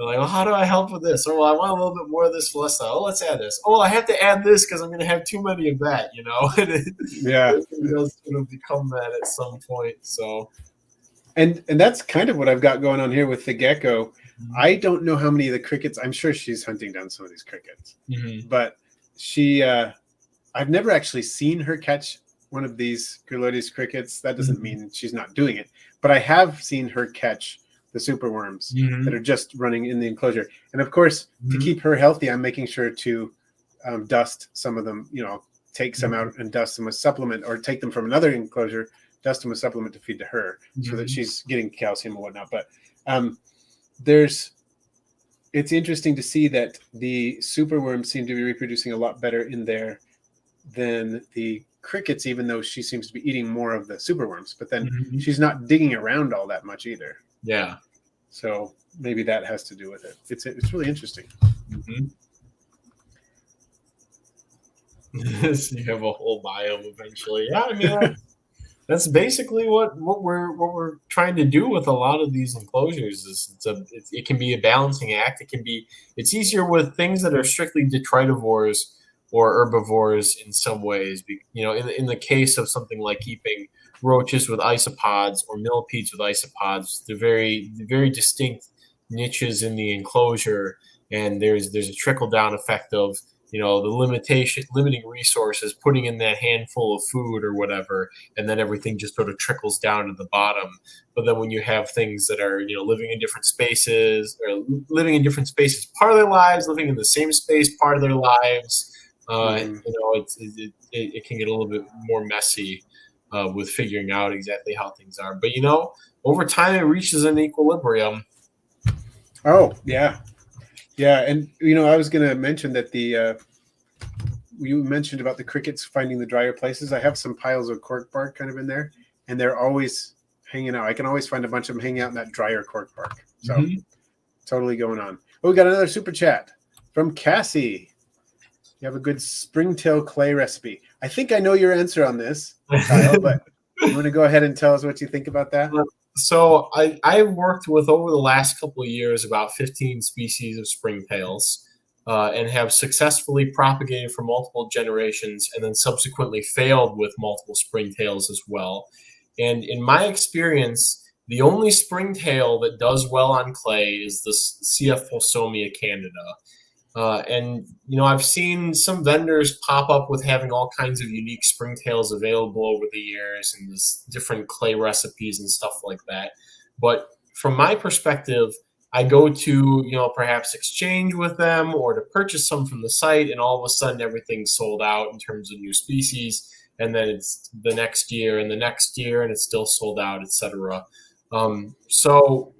S2: They're like, well, how do I help with this? Oh, well, I want a little bit more of this less. Oh, let's add this. Oh, I have to add this because I'm going to have too many of that, It does become that at some point. So,
S1: and that's kind of what I've got going on here with the gecko. I don't know how many of the crickets. I'm sure she's hunting down some of these crickets, but I've never actually seen her catch one of these Gurlodes crickets. That doesn't mean she's not doing it, but I have seen her catch the superworms that are just running in the enclosure. And of course, to keep her healthy, I'm making sure to dust some of them, take some out and dust them with supplement, or take them from another enclosure, dust them with supplement to feed to her, so that she's getting calcium and whatnot. But it's interesting to see that the superworms seem to be reproducing a lot better in there than the crickets, even though she seems to be eating more of the superworms. But then she's not digging around all that much either.
S2: Yeah.
S1: So maybe that has to do with it. It's really interesting.
S2: So you have a whole biome eventually. Yeah, I mean that's basically what we're trying to do with a lot of these enclosures. It can be a balancing act. It's easier with things that are strictly detritivores or herbivores in some ways. In the case of something like keeping roaches with isopods or millipedes with isopods, they're very distinct niches in the enclosure, and there's a trickle down effect of the limiting resources, putting in that handful of food or whatever, and then everything just sort of trickles down to the bottom. But then when you have things that are living in different spaces part of their lives, living in the same space part of their lives, it can get a little bit more messy with figuring out exactly how things are. But over time it reaches an equilibrium.
S1: Oh yeah. And I was going to mention that you mentioned about the crickets finding the drier places. I have some piles of cork bark kind of in there, and they're always hanging out. I can always find a bunch of them hanging out in that drier cork bark. So totally going on. Oh, we got another super chat from Cassie. You have a good springtail clay recipe. I think I know your answer on this, Kyle, but you want to go ahead and tell us what you think about that?
S2: So I've worked with, over the last couple of years, about 15 species of springtails, and have successfully propagated for multiple generations, and then subsequently failed with multiple springtails as well. And in my experience, the only springtail that does well on clay is the CF Folsomia candida. And I've seen some vendors pop up with having all kinds of unique springtails available over the years, and this different clay recipes and stuff like that. But from my perspective, I go to perhaps exchange with them or to purchase some from the site, and all of a sudden everything's sold out in terms of new species, and then it's the next year and the next year, and it's still sold out, etc. So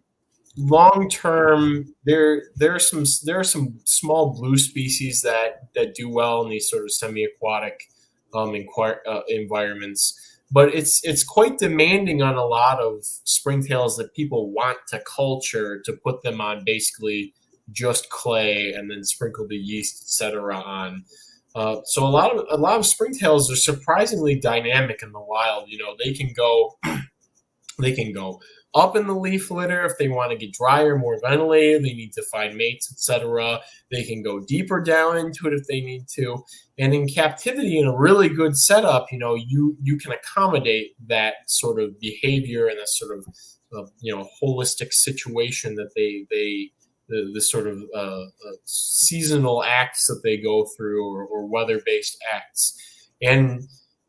S2: long term, there are some small blue species that do well in these sort of semi-aquatic environments, but it's quite demanding on a lot of springtails that people want to culture, to put them on basically just clay and then sprinkle the yeast, etc. on. So a lot of springtails are surprisingly dynamic in the wild. They can go up in the leaf litter if they want to get drier, more ventilated. They need to find mates, etc. They can go deeper down into it if they need to. And in captivity, in a really good setup, you can accommodate that sort of behavior and that sort of holistic situation that the sort of seasonal acts that they go through, or weather-based acts. And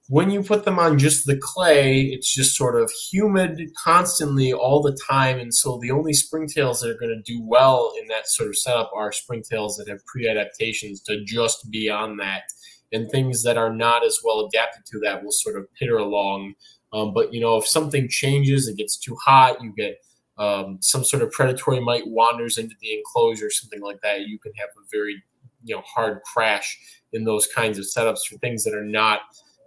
S2: when you put them on just the clay, it's just sort of humid constantly all the time. And so the only springtails that are going to do well in that sort of setup are springtails that have pre-adaptations to just be on that. And things that are not as well adapted to that will sort of pitter along. But if something changes, it gets too hot, you get some sort of predatory mite wanders into the enclosure, something like that, you can have a very hard crash in those kinds of setups for things that are not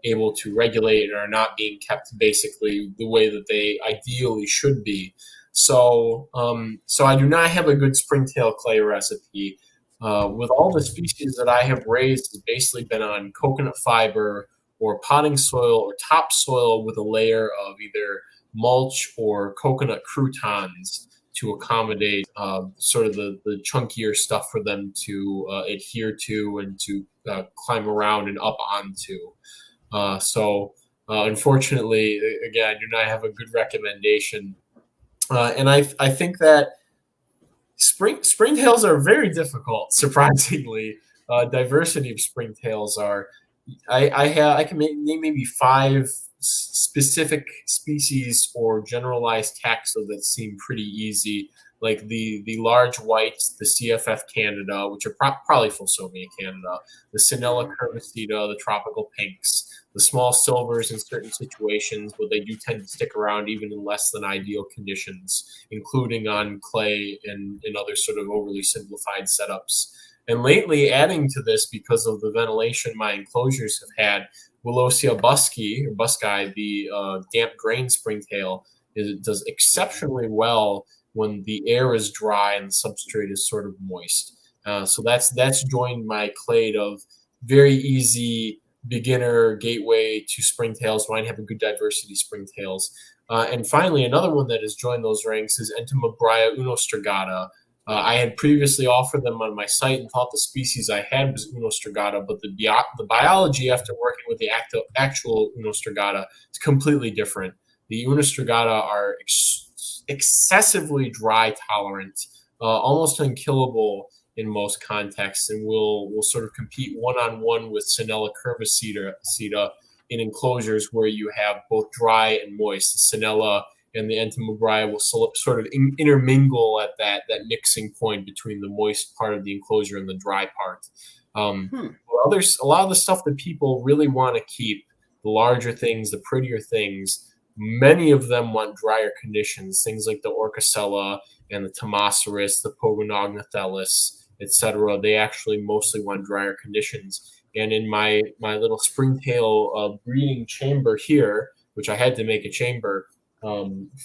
S2: able to regulate and are not being kept basically the way that they ideally should be. So I do not have a good springtail clay recipe. With all the species that I have raised, it's basically been on coconut fiber or potting soil or topsoil with a layer of either mulch or coconut croutons to accommodate sort of the chunkier stuff for them to adhere to and to climb around and up onto. Unfortunately, again, I do not have a good recommendation. And I think that springtails are very difficult, surprisingly. Diversity of springtails are. I can name maybe 5 specific species or generalized taxa that seem pretty easy, like the large whites, the CFF Canada, which are probably Fulsomia Canada, the Sinella curvicida, the tropical pinks, the small silvers in certain situations, but they do tend to stick around even in less than ideal conditions, including on clay and in other sort of overly simplified setups. And lately, adding to this, because of the ventilation my enclosures have had, Willosia busci, or busci, the damp grain springtail, does exceptionally well when the air is dry and the substrate is sort of moist. So that's joined my clade of very easy beginner gateway to springtails. Mine have a good diversity springtails. And finally, another one that has joined those ranks is Entomobria unostrigata. I had previously offered them on my site and thought the species I had was unostrigata, but the biology after working with the actual unostrigata is completely different. The unostrigata are excessively dry tolerant, almost unkillable in most contexts, and will sort of compete one-on-one with Sinella curvicida in enclosures where you have both dry and moist. The Sinella and the Entomobria will sort of intermingle at that mixing point between the moist part of the enclosure and the dry part. A lot of the stuff that people really want to keep, the larger things, the prettier things, many of them want drier conditions, things like the Orchicella and the Tomasaurus, the Pogonognathelus, etc. They actually mostly want drier conditions. And in my little springtail breeding chamber here, which I had to make a chamber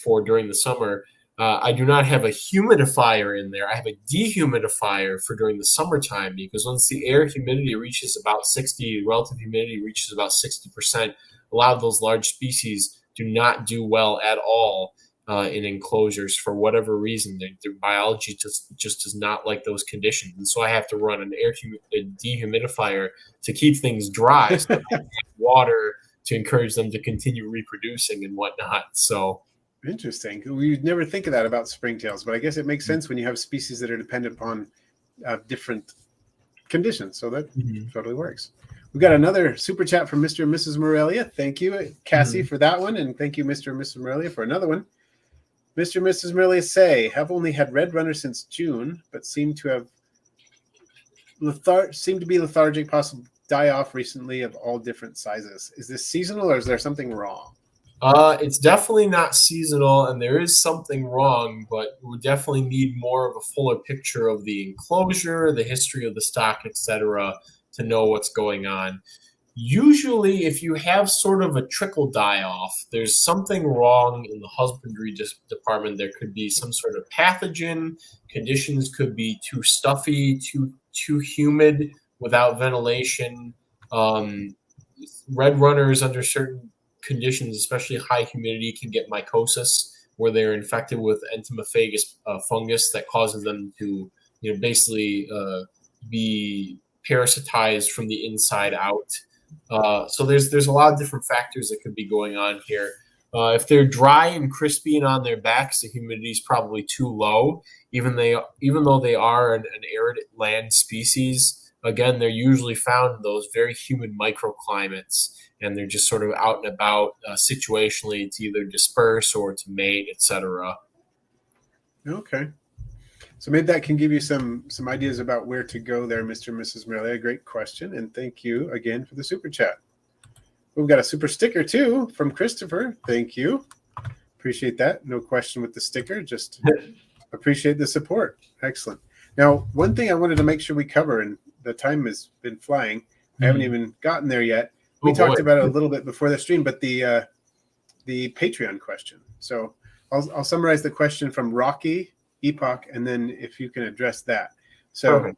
S2: for during the summer, I do not have a humidifier in there. I have a dehumidifier for during the summertime, because once the air humidity reaches about 60, relative humidity reaches about 60%, a lot of those large species do not do well at all in enclosures for whatever reason. Their biology just does not like those conditions. And so I have to run a dehumidifier to keep things dry, so I have water to encourage them to continue reproducing and whatnot. So
S1: interesting. We'd never think of that about springtails, but I guess it makes sense when you have species that are dependent upon different conditions. So that totally works. We've got another super chat from Mr. and Mrs. Morelia. Thank you, Cassie, for that one. And thank you, Mr. and Mrs. Morelia, for another one. Mr. and Mrs. Morelia say, have only had red runner since June, but seem to be lethargic, possibly die off recently of all different sizes. Is this seasonal or is there something wrong?
S2: It's definitely not seasonal, and there is something wrong, but we definitely need more of a fuller picture of the enclosure, the history of the stock, etc., to know what's going on. Usually, if you have sort of a trickle die-off, there's something wrong in the husbandry department. There could be some sort of pathogen. Conditions could be too stuffy, too humid without ventilation. Red runners under certain conditions, especially high humidity, can get mycosis, where they're infected with entomophagous fungus that causes them to, basically be parasitized from the inside out. So there's a lot of different factors that could be going on here. If they're dry and crispy and on their backs, the humidity is probably too low. Even though they are an arid land species, again, they're usually found in those very humid microclimates, and they're just sort of out and about situationally to either disperse or to mate, etc.
S1: Okay. So maybe that can give you some ideas about where to go there, Mr. and Mrs. Morelia. Great question, and thank you again for the super chat. We've got a super sticker, too, from Christopher. Thank you. Appreciate that. No question with the sticker. Just appreciate the support. Excellent. Now, one thing I wanted to make sure we cover, and the time has been flying. I haven't even gotten there yet. We talked about it a little bit before the stream, but the Patreon question. So I'll summarize the question from Rocky Epoch, and then if you can address that. So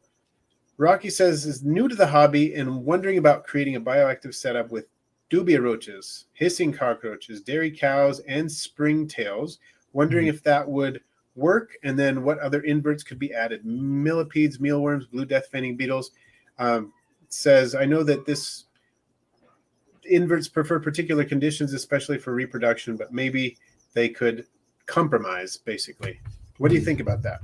S1: Rocky says, is new to the hobby and wondering about creating a bioactive setup with dubia roaches, hissing cockroaches, dairy cows, and springtails. Wondering if that would work, and then what other inverts could be added. Millipedes, mealworms, blue death fanning beetles. Says, I know that this inverts prefer particular conditions, especially for reproduction, but maybe they could compromise, basically. What do you think about that?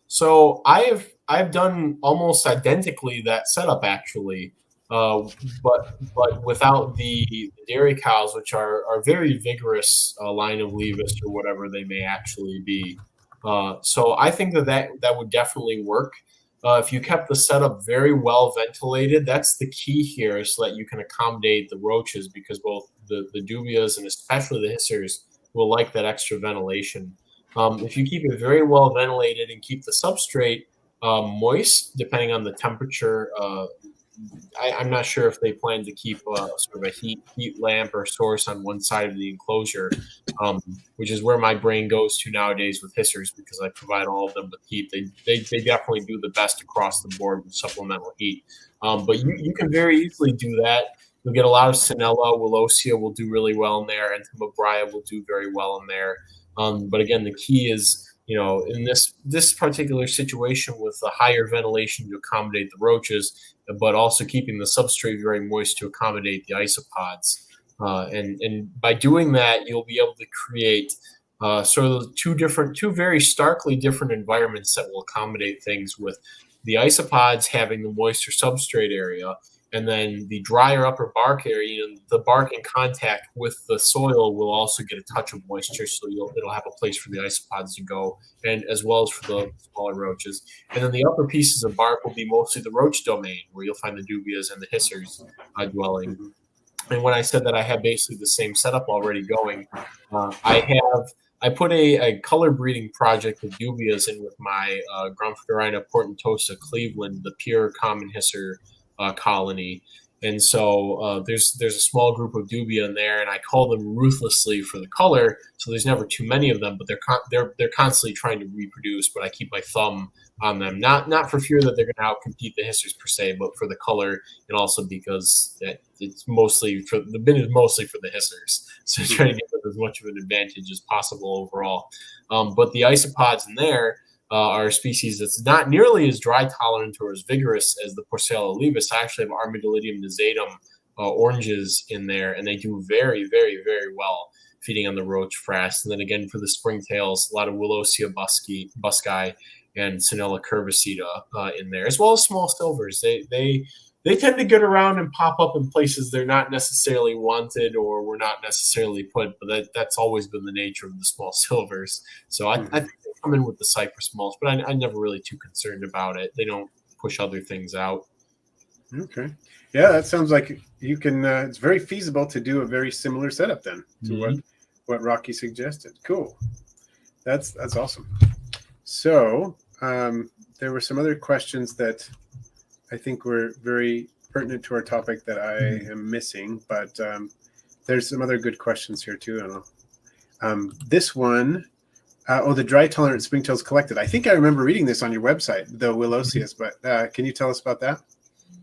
S2: So I've done almost identically that setup, actually, but without the dairy cows, which are very vigorous line of levis or whatever they may actually be. So I think that would definitely work. If you kept the setup very well ventilated, that's the key here, so that you can accommodate the roaches, because both the dubias and especially the hissers will like that extra ventilation. If you keep it very well ventilated and keep the substrate moist, depending on the temperature, I'm not sure if they plan to keep sort of a heat lamp or source on one side of the enclosure, which is where my brain goes to nowadays with hissers, because I provide all of them with heat. They definitely do the best across the board with supplemental heat. But you can very easily do that. You'll get a lot of Sinella. Willosia will do really well in there. Entomobria will do very well in there. But again, the key is, in this particular situation with the higher ventilation to accommodate the roaches, but also keeping the substrate very moist to accommodate the isopods. And by doing that, you'll be able to create sort of two very starkly different environments that will accommodate things, with the isopods having the moisture substrate area, and then the drier upper bark area, the bark in contact with the soil will also get a touch of moisture, so it'll have a place for the isopods to go, and as well as for the smaller roaches. And then the upper pieces of bark will be mostly the roach domain, where you'll find the dubias and the hissers dwelling. And when I said that I have basically the same setup already going, I put a color breeding project of dubias in with my Gromphorina portentosa Cleveland, the pure common hisser colony. And so there's a small group of dubia in there, and I call them ruthlessly for the color. So there's never too many of them, but they're constantly trying to reproduce. But I keep my thumb on them, not for fear that they're going to outcompete the hissers per se, but for the color, and also because it's mostly for the bin is mostly for the hissers. So trying to give them as much of an advantage as possible overall. But the isopods in there are a species that's not nearly as dry tolerant or as vigorous as the Porcellionites. I actually have Armadillidium nizatum oranges in there, and they do very, very, very well feeding on the roach frass. And then again, for the springtails, a lot of Willosia busci, and Sinella curvicida in there, as well as small silvers. They tend to get around and pop up in places they're not necessarily wanted or were not necessarily put, but that's always been the nature of the small silvers. So I think they come in with the cypress mulch, but I'm never really too concerned about it. They don't push other things out.
S1: Okay. Yeah, that sounds like you can, it's very feasible to do a very similar setup then to what Rocky suggested. Cool. That's awesome. So there were some other questions that I think were very pertinent to our topic that I am missing, but there's some other good questions here too. This one, the dry tolerant springtails collected. I think I remember reading this on your website, the Willosias, but can you tell us about that?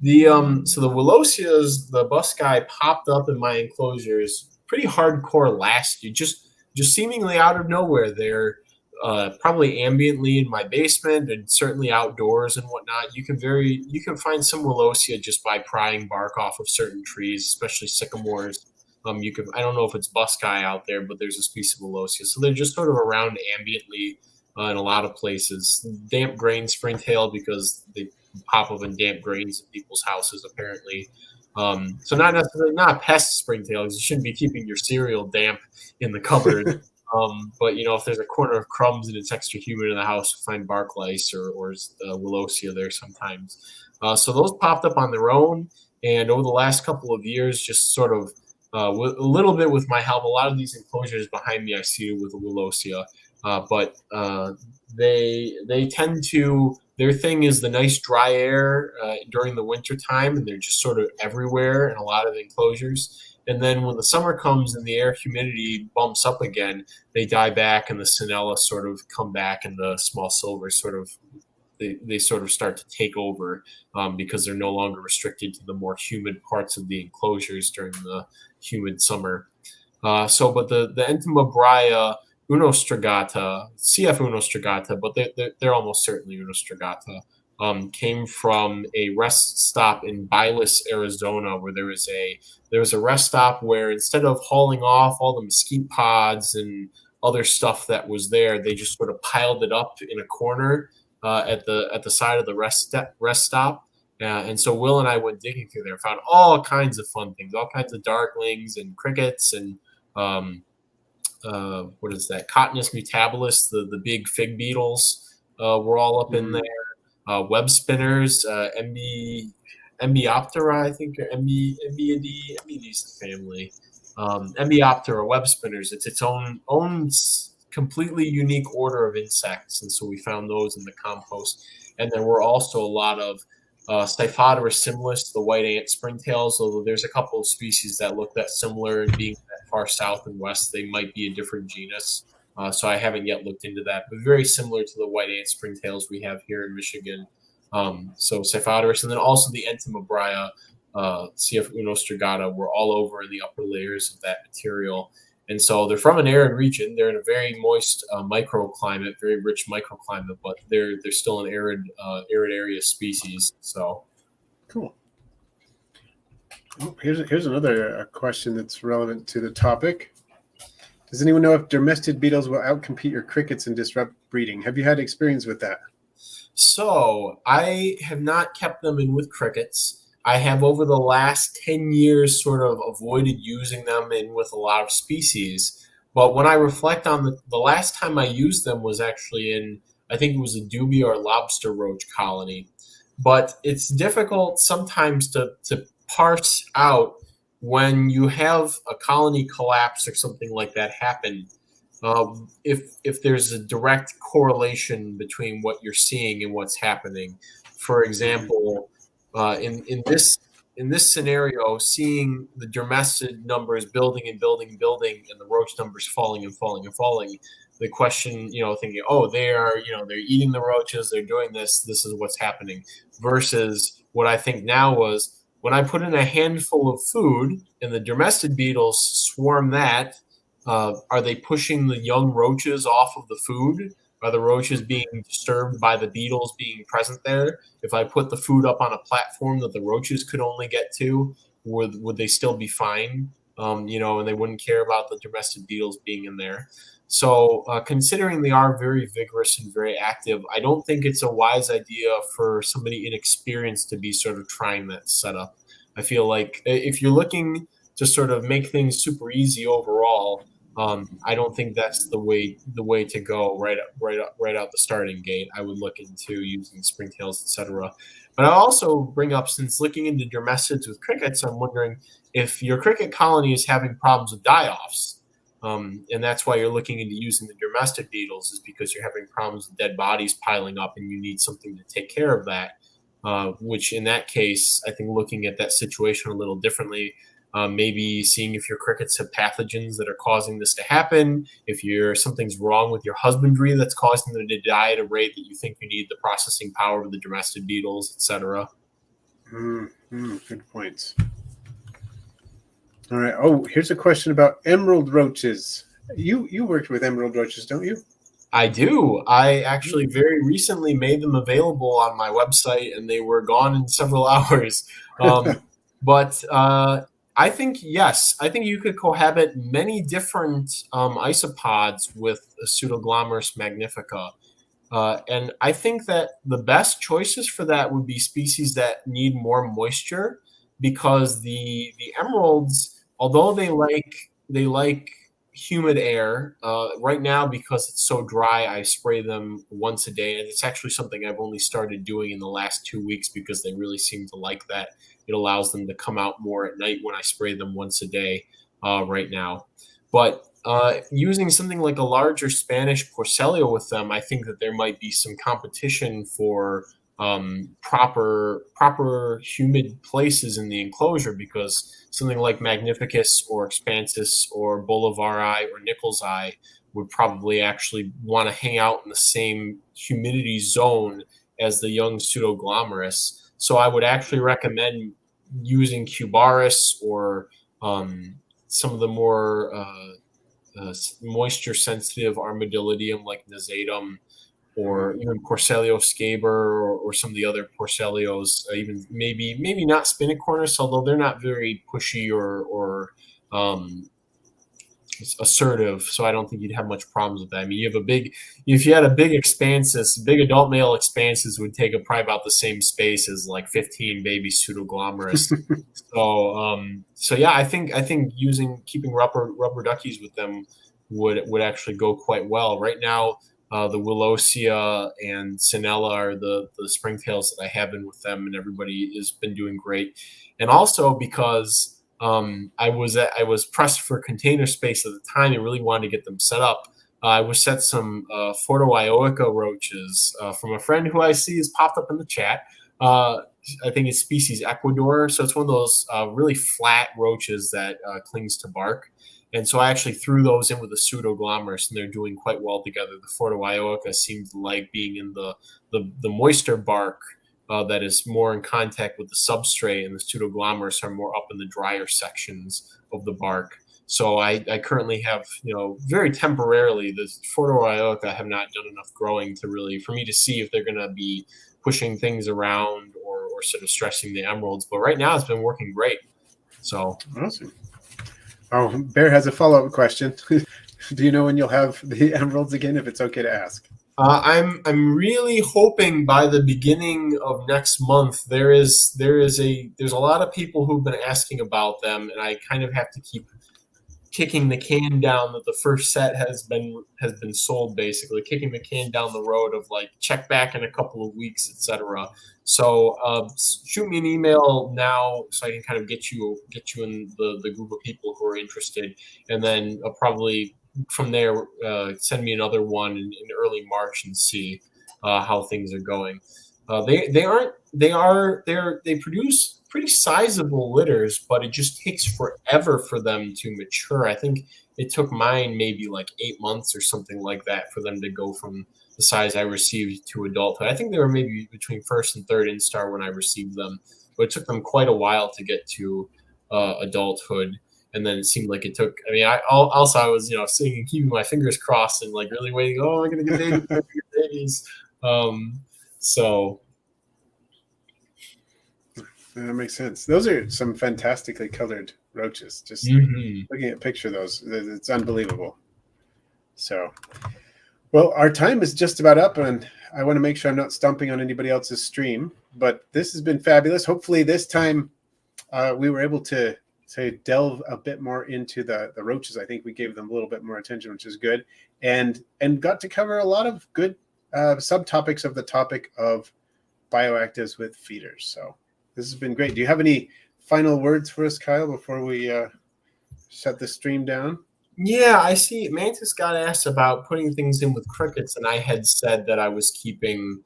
S2: So the Willosias, the bus guy popped up in my enclosures pretty hardcore last year, just seemingly out of nowhere. They're probably ambiently in my basement and certainly outdoors and whatnot. You can find some Willosia just by prying bark off of certain trees, especially sycamores. I don't know if it's buskeye out there, but there's a species of Willosia. So they're just sort of around ambiently in a lot of places. Damp grain springtail because they pop up in damp grains in people's houses apparently. So not necessarily not pest springtails. You shouldn't be keeping your cereal damp in the cupboard. But if there's a corner of crumbs and it's extra humid in the house, you find bark lice or Willosia there sometimes. So those popped up on their own, and over the last couple of years, just sort of a little bit with my help. A lot of these enclosures behind me I seeded with a Willosia, but they tend to. Their thing is the nice dry air during the winter time, and they're just sort of everywhere in a lot of enclosures. And then when the summer comes and the air humidity bumps up again, they die back, and the Sinella sort of come back, and the small silvers sort of they sort of start to take over because they're no longer restricted to the more humid parts of the enclosures during the humid summer. But the Entomobria unostrigata, CF unostrigata, but they're almost certainly unostrigata, came from a rest stop in Bylis, Arizona, where there was a rest stop where instead of hauling off all the mesquite pods and other stuff that was there, they just sort of piled it up in a corner at the side of the rest stop. And so Will and I went digging through there, found all kinds of fun things, all kinds of darklings and crickets and what is that? Cotinus mutabilis, the big fig beetles were all up in there. Web spinners, Embioptera, I think, or Embiides family. Embioptera, web spinners. It's its own completely unique order of insects, and so we found those in the compost. And there were also a lot of Styphoterus similis, the white ant springtails, although there's a couple of species that look that similar, and being that far south and west, they might be a different genus. So I haven't yet looked into that, but very similar to the white ant springtails we have here in Michigan. So Styphoterus, and then also the Entomobria, CF unostrigata, were all over in the upper layers of that material. And so they're from an arid region. They're in a very moist microclimate, very rich microclimate, but they're still an arid area species. So
S1: cool. Oh, here's another question that's relevant to the topic. Does anyone know if domestic beetles will outcompete your crickets and disrupt breeding? Have you had experience with that?
S2: So I have not kept them in with crickets. I have over the last 10 years sort of avoided using them in with a lot of species. But when I reflect on the last time I used them was actually in, I think it was a dubia or lobster roach colony. But it's difficult sometimes to parse out when you have a colony collapse or something like that happen. If there's a direct correlation between what you're seeing and what's happening. For example, in this scenario, seeing the dermestid numbers building and building and building, and the roach numbers falling and falling and falling, the question, thinking, oh, they're eating the roaches, they're doing this is what's happening, versus what I think now was when I put in a handful of food and the dermestid beetles swarm that. Are they pushing the young roaches off of the food? Are the roaches being disturbed by the beetles being present there? If I put the food up on a platform that the roaches could only get to, would they still be fine? and they wouldn't care about the domestic beetles being in there. So considering they are very vigorous and very active, I don't think it's a wise idea for somebody inexperienced to be sort of trying that setup. I feel like if you're looking to sort of make things super easy overall, I don't think that's the way to go right out the starting gate. I would look into using springtails, etc. But I'll also bring up, since looking into dermestids with crickets, I'm wondering if your cricket colony is having problems with die-offs. And that's why you're looking into using the domestic beetles, is because you're having problems with dead bodies piling up and you need something to take care of that. Which in that case, I think looking at that situation a little differently, maybe seeing if your crickets have pathogens that are causing this to happen, if something's wrong with your husbandry that's causing them to die at a rate that you think you need the processing power of the domestic beetles, etc.
S1: Good points. All right. Oh, here's a question about emerald roaches. You worked with emerald roaches, don't you?
S2: I do. I actually very recently made them available on my website, and they were gone in several hours. But I think, yes, I think you could cohabit many different isopods with Pseudoglomerus magnifica. And I think that the best choices for that would be species that need more moisture, because the emeralds, although they like humid air, right now, because it's so dry, I spray them once a day, and it's actually something I've only started doing in the last 2 weeks because they really seem to like that. It allows them to come out more at night when I spray them once a day right now. But using something like a larger Spanish Porcellio with them, I think that there might be some competition for proper humid places in the enclosure, because something like Magnificus or Expansus or Bolivari or Nichols Eye would probably actually want to hang out in the same humidity zone as the young Pseudoglomerus. So I would actually recommend using Cubaris or some of the more moisture sensitive Armadillidium like Nasatum, or even Porcellio scaber, or some of the other Porcellios, even maybe not Spinicornis, although they're not very pushy or assertive, so I don't think you'd have much problems with that. I mean, if you had a big Expansus, big adult male Expansus would take probably about the same space as like 15 baby Pseudoglomerus. So yeah, I think keeping rubber duckies with them would actually go quite well. Right now, the Willosia and Sinella are the springtails that I have been with them, and everybody has been doing great. And also because I was pressed for container space at the time and really wanted to get them set up, I was set some Fortoioica roaches from a friend who I see has popped up in the chat. I think it's species Ecuador. So it's one of those really flat roaches that clings to bark. And so I actually threw those in with a Pseudoglomerus, and they're doing quite well together. The Fortoioica seems to like being in the moister bark that is more in contact with the substrate, and the Pseudoglomerus are more up in the drier sections of the bark. So I currently have, very temporarily, the Fortoioica have not done enough growing for me to see if they're going to be pushing things around or sort of stressing the emeralds. But right now it's been working great. So
S1: awesome. Oh, Bear has a follow-up question. Do you know when you'll have the emeralds again, if it's okay to ask?
S2: I'm really hoping by the beginning of next month. There's a lot of people who've been asking about them, and I kind of have to keep kicking the can down that the first set has been sold, basically kicking the can down the road of like check back in a couple of weeks, etc. So shoot me an email now so I can kind of get you in the group of people who are interested, and then probably from there send me another one in early March and see how things are going. They produce pretty sizable litters, but it just takes forever for them to mature. I think it took mine maybe like 8 months or something like that for them to go from the size I received to adulthood. I think they were maybe between first and third instar when I received them, but it took them quite a while to get to adulthood. And then it seemed like it took. I mean, I was sitting and keeping my fingers crossed and like really waiting. Oh, I'm gonna get babies. So.
S1: That makes sense. Those are some fantastically colored roaches. Just
S2: Mhm.
S1: looking at a picture of those, it's unbelievable. So, well, our time is just about up, and I want to make sure I'm not stumping on anybody else's stream. But this has been fabulous. Hopefully, this time we were able to delve a bit more into the roaches. I think we gave them a little bit more attention, which is good, and got to cover a lot of good subtopics of the topic of bioactives with feeders. So this has been great. Do you have any final words for us, Kyle, before we shut the stream down?
S2: Yeah, I see. Mantis got asked about putting things in with crickets, and I had said that I was keeping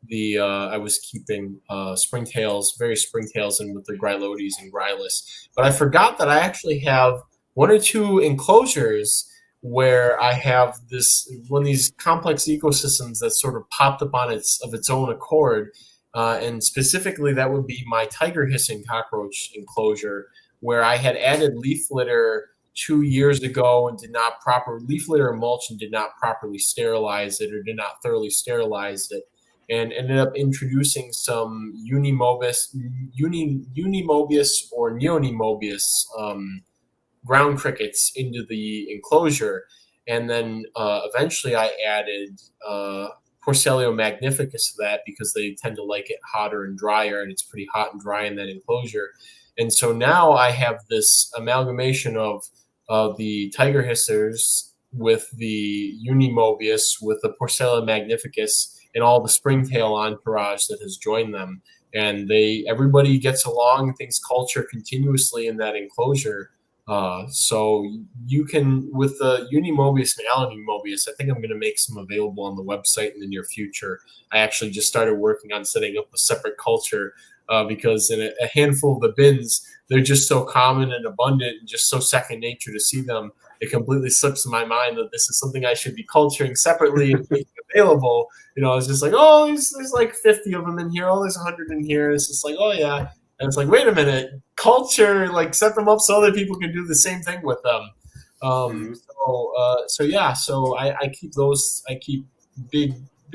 S2: springtails, various springtails, in with the grylotes and grylus. But I forgot that I actually have one or two enclosures where I have this one of these complex ecosystems that sort of popped up on its own accord, and specifically that would be my tiger hissing cockroach enclosure, where I had added leaf litter 2 years ago and did not leaf litter and mulch and did not properly sterilize it, or did not thoroughly sterilize it, and ended up introducing some unimobius or neonimobius ground crickets into the enclosure. And then eventually I added Porcellium magnificus to that, because they tend to like it hotter and drier, and it's pretty hot and dry in that enclosure. And so now I have this amalgamation of the tiger hissers with the unimobius, with the Porcellium magnificus, and all the springtail entourage that has joined them. And everybody gets along, things culture continuously in that enclosure. So you can, with the unimobius and allanimobius, I think I'm going to make some available on the website in the near future. I actually just started working on setting up a separate culture, because in a handful of the bins, they're just so common and abundant and just so second nature to see them. It completely slips in my mind that this is something I should be culturing separately and making available. I was just like, oh, there's like 50 of them in here. Oh, there's 100 in here. It's just like, oh yeah. And it's like, wait a minute, culture, like set them up so other people can do the same thing with them. So I keep those. I keep big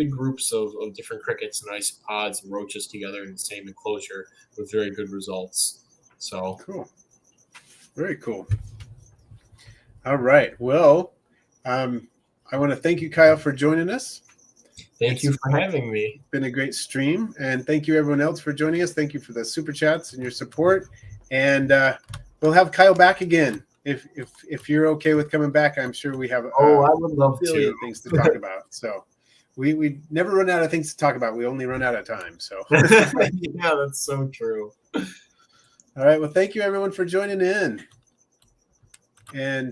S2: groups of different crickets and isopods and roaches together in the same enclosure with very good results. So
S1: cool, very cool. All right, well, I want to thank you, Kyle, for joining us.
S2: Thank you for having me.
S1: It's been a great stream, and thank you everyone else for joining us. Thank you for the super chats and your support, and we'll have Kyle back again if you're okay with coming back. I'm sure we have
S2: I would love to
S1: things to talk about. So we never run out of things to talk about. We only run out of time. So
S2: yeah, that's so true.
S1: All right, well, thank you everyone for joining in, and